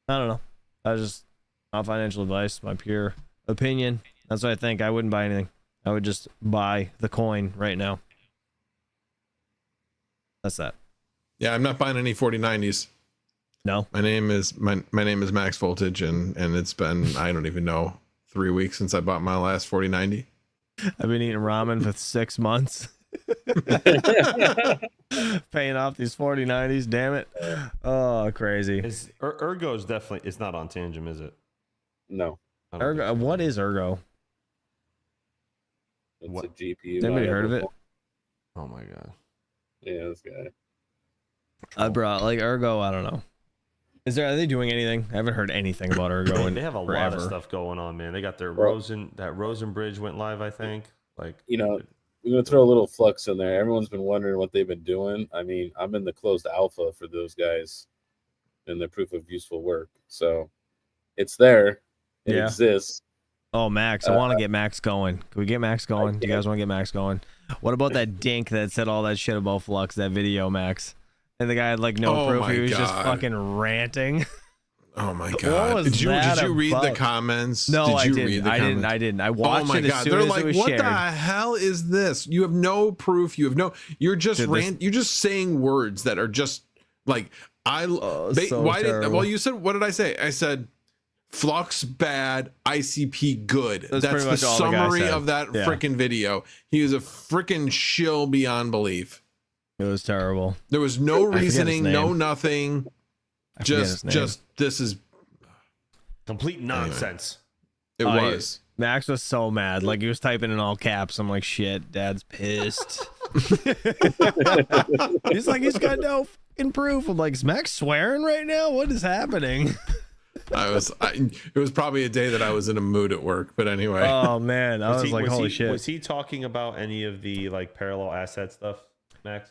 I don't know. I just... Not financial advice. My pure opinion. That's what I think. I wouldn't buy anything. I would just buy the coin right now. That's that. yeah, I'm not buying any 4090s. No. My name is Max Voltage, and it's been, I don't even know, 3 weeks since I bought my last 4090. I've been eating ramen for 6 months. Paying off these 4090s, damn it. Oh, crazy. Ergo is definitely, it's not on Tangent, is it? No. Ergo, what is Ergo? It's What? a GPU. Anybody heard of it? Oh my god. Yeah, this guy. I brought like Ergo, I don't know. Are they doing anything? I haven't heard anything about Ergo in They have a forever. lot of stuff going on, man. They got their Well- Rosen Bridge went live, I think. Like, You know, we're going to throw a little flux in there. Everyone's been wondering what they've been doing. I mean, I'm in the closed alpha for those guys in the proof of useful work. So it's there. It Yeah. exists. Oh, Max, I want to get Max going. Can we get Max going? Do you guys want to get Max going? What about that dink that said all that shit about Flux, that video, Max? And the guy had like no Oh proof. my He was just God. fucking ranting. Oh my What god! was Did you that read the about? comments? No, did you I read didn't. the I comments? didn't. I Oh watched my it as god! soon They're as like, it was what shared. the hell is this? You have no proof. You have no. You're just Dude, You're just saying words that are just like so why did? terrible. Well, you said, what did I say? I said Flux bad, ICP good. That's That's pretty the much all the guy summary said. of that Yeah. freaking video. He is a freaking shill beyond belief. It was terrible. There was no forget his reasoning, no name. nothing. I forget his name. Just this is. complete nonsense. It Oh, yeah. was. Max was so mad. Like, he was typing in all caps. I'm like, shit, Dad's pissed. He's like, he's got no fucking proof. I'm like, is Max swearing right now? What is happening? It was probably a day that I was in a mood at work, but anyway. Oh, man. I was like, holy shit. Was he talking about any of the like parallel asset stuff, Max?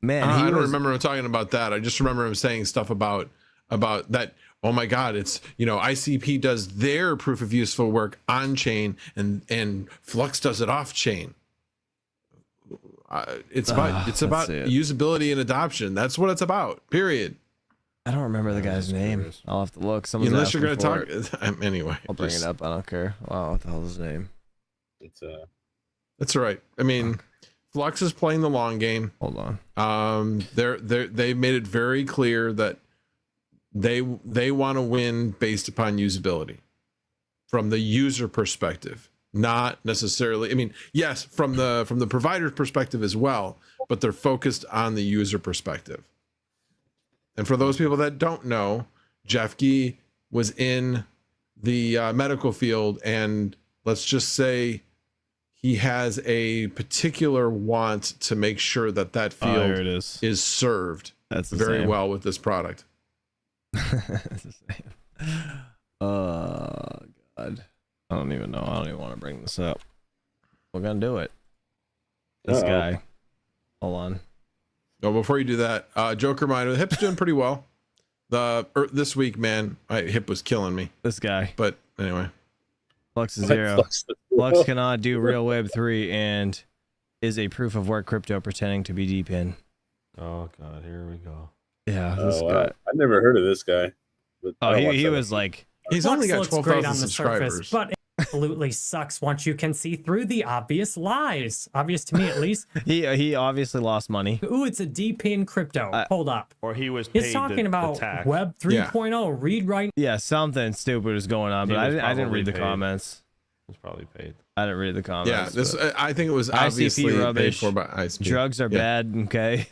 Man, I don't was, remember him talking about that. I just remember him saying stuff about that. Oh my God, it's, ICP does their proof of useful work on chain and Flux does it off chain. It's about usability and adoption. That's what it's about. Period. I don't remember the guy's name. curious. I'll have to look. Someone's Unless you're asking going to for talk. it. Anyway, I'll bring it up. I don't care. Wow, what the hell is his name? It's That's all right. I mean, Flux is playing the long game. Hold on. They've made it very clear that they want to win based upon usability from the user perspective, not necessarily. I mean, yes, from the provider's perspective as well, but they're focused on the user perspective. And for those people that don't know, Jeff Gee was in the medical field, and let's just say he has a particular want to make sure that Here field it is. is served That's the very same. well with this product. That's the same. Oh, God. I don't even know. I don't even want to bring this up. We're going to do it. This Uh-oh. guy. Hold on. Oh, before you do that, Joker Miner, the hip's doing pretty well. This week, man, my hip was killing me. This guy. But anyway, Flux is zero. Flux cannot do real Web 3 and is a proof of work crypto pretending to be deep in. Oh god, here we go. Yeah, Oh, this wow. guy. I've never heard of this guy. But I Oh, don't watch he that. was like, he's Flux only got looks great 12,000 on the surface, subscribers. but absolutely sucks once you can see through the obvious lies. Obvious to me, at least. He obviously lost money. Ooh, it's a DP in crypto. Hold up. Or he was paid He's talking the about tax. Web 3.0, read right. Yeah, something stupid is going on, but He was I didn't read the probably paid. comments. Was probably paid. I didn't read the comments. Yeah, this but I think it was obviously paid rubbish. for by ICP. drugs are Yeah. bad. Okay.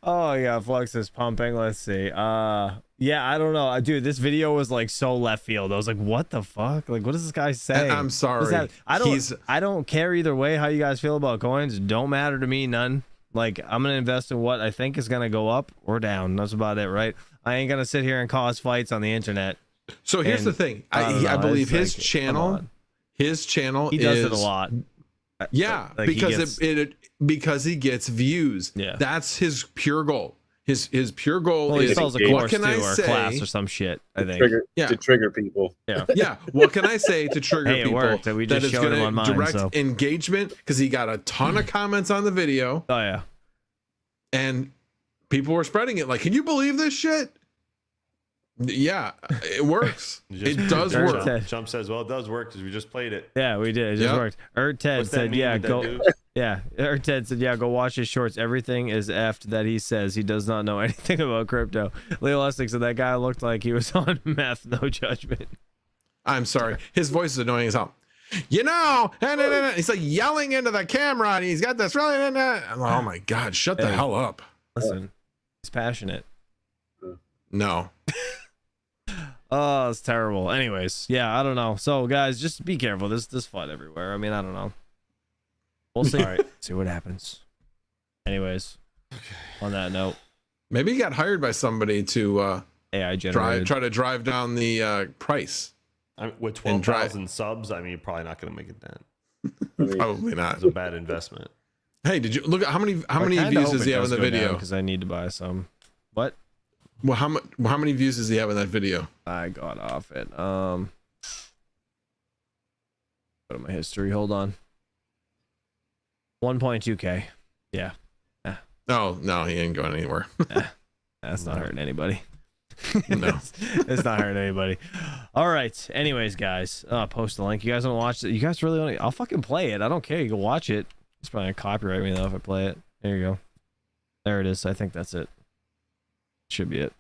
Oh yeah, Flux is pumping. Let's see. Yeah, I don't know, dude. This video was like so left field. I was like, what the fuck? Like, what does this guy say? And I'm sorry. I don't care either way how you guys feel about coins. Don't matter to me, none. Like, I'm gonna invest in what I think is gonna go up or down. That's about it, right? I ain't gonna sit here and cause fights on the internet. So here's And the thing. don't know, I believe it's his channel. His channel. He does it a lot. Yeah, Like, he because gets- because he gets views. Yeah. That's his pure goal. His pure goal Well, he is sells a what course can too, I or a say? class or some shit. I think. To trigger people. Yeah. Yeah, what can I say to trigger Hey, it people worked. We that just is showed going him on to mine, direct so. engagement? Because he got a ton of comments on the video, Oh yeah. and people were spreading it. Like, can you believe this shit? Yeah, it works. Just- It does Sure. work. Ted. Chump says, well, it does work because we just played it. Yeah, we did. It just Yep. worked. Ted What's that said, mean "Yeah, with that go." dude? Yeah, Ted said, "Yeah, go watch his shorts. Everything is effed that he says. He does not know anything about crypto." Leo Lustig said that guy looked like he was on meth. No judgment. I'm sorry. His voice is annoying as hell. You know, he's like yelling into the camera, and he's got this really. I'm like, oh my god, shut the Hey. hell up. Listen, he's passionate. No. Oh, it's terrible. Anyways, yeah, I don't know. So, guys, just be careful. There's FUD everywhere. I mean, I don't know. We'll see. All right, see what happens. Anyways, on that note, Maybe he got hired by somebody to AI generated. try to drive down the price. I mean, with And try- 12,000 subs, I mean, you're probably not going to make it then. Probably not. It's a bad investment. Hey, did you look at how many views does he have in the video? Because I need to buy some. What? Well, how many views does he have in that video? I got off it. Go to my history. Hold on. 1.2K. Yeah. Oh no, he ain't going anywhere. That's not hurting anybody. No. It's not hurting anybody. All right. Anyways, guys, post the link. You guys want to watch it? You guys really want to? I'll fucking play it. I don't care. You can watch it. It's probably gonna copyright me though if I play it. There you go. There it is. I think that's it. Should be it.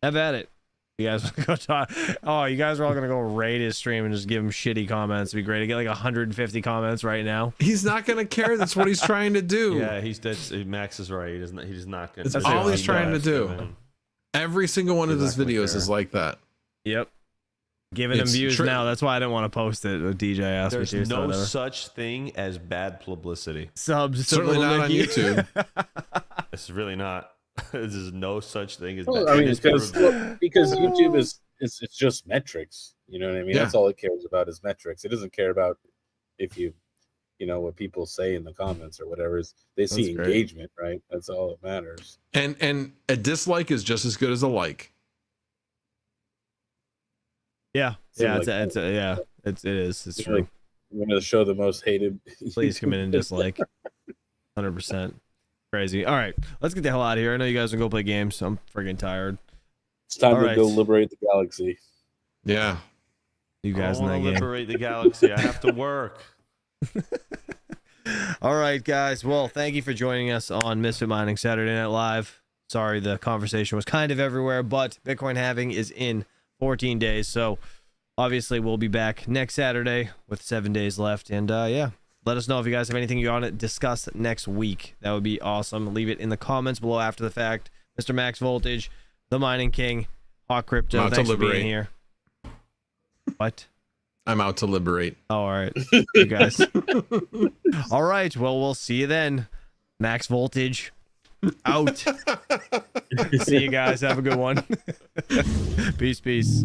Have at it. You guys want to go talk? Oh, you guys are all gonna go raid his stream and just give him shitty comments. It'd be great to get like 150 comments right now. He's not gonna care. That's what he's trying to do. Yeah, Max is right. He's not going to. That's all he's trying to do. Every single one of his Exactly videos fair. is like that. Yep. Giving him It's views tri- now. That's why I didn't want to post it. DJ asked There's me to. so no whatever. such thing as bad publicity. Subs. to Certainly Little not on Nicky. YouTube. It's really not. There's no such thing as Well, bad. I mean, It's because proven- YouTube is it's just metrics. You know what I mean? Yeah. That's all it cares about is metrics. It doesn't care about if you know what people say in the comments or whatever. They see That's great. engagement, right? That's all that matters. And a dislike is just as good as a like. Yeah. Seem Yeah. like It is. It's Seem true. like I'm going to show the most hated. Please come in and dislike. 100%. Crazy. All right. Let's get the hell out of here. I know you guys will go play games. I'm freaking tired. It's time All to right. go liberate the galaxy. Yeah. You I guys in want that to game. liberate the galaxy. I have to work. All right, guys. Well, thank you for joining us on Misfit Mining Saturday Night Live. Sorry, the conversation was kind of everywhere, but Bitcoin halving is in 14 days. So obviously we'll be back next Saturday with 7 days left. And yeah, let us know if you guys have anything you want to discuss next week. That would be awesome. Leave it in the comments below after the fact. Mr. Max Voltage, the Mining King, Hawk Crypto. Out to Thanks for being liberate. here. What? I'm out to liberate. Oh, all right, you guys. All right. Well, we'll see you then. Max Voltage out. See you guys. Have a good one. Peace.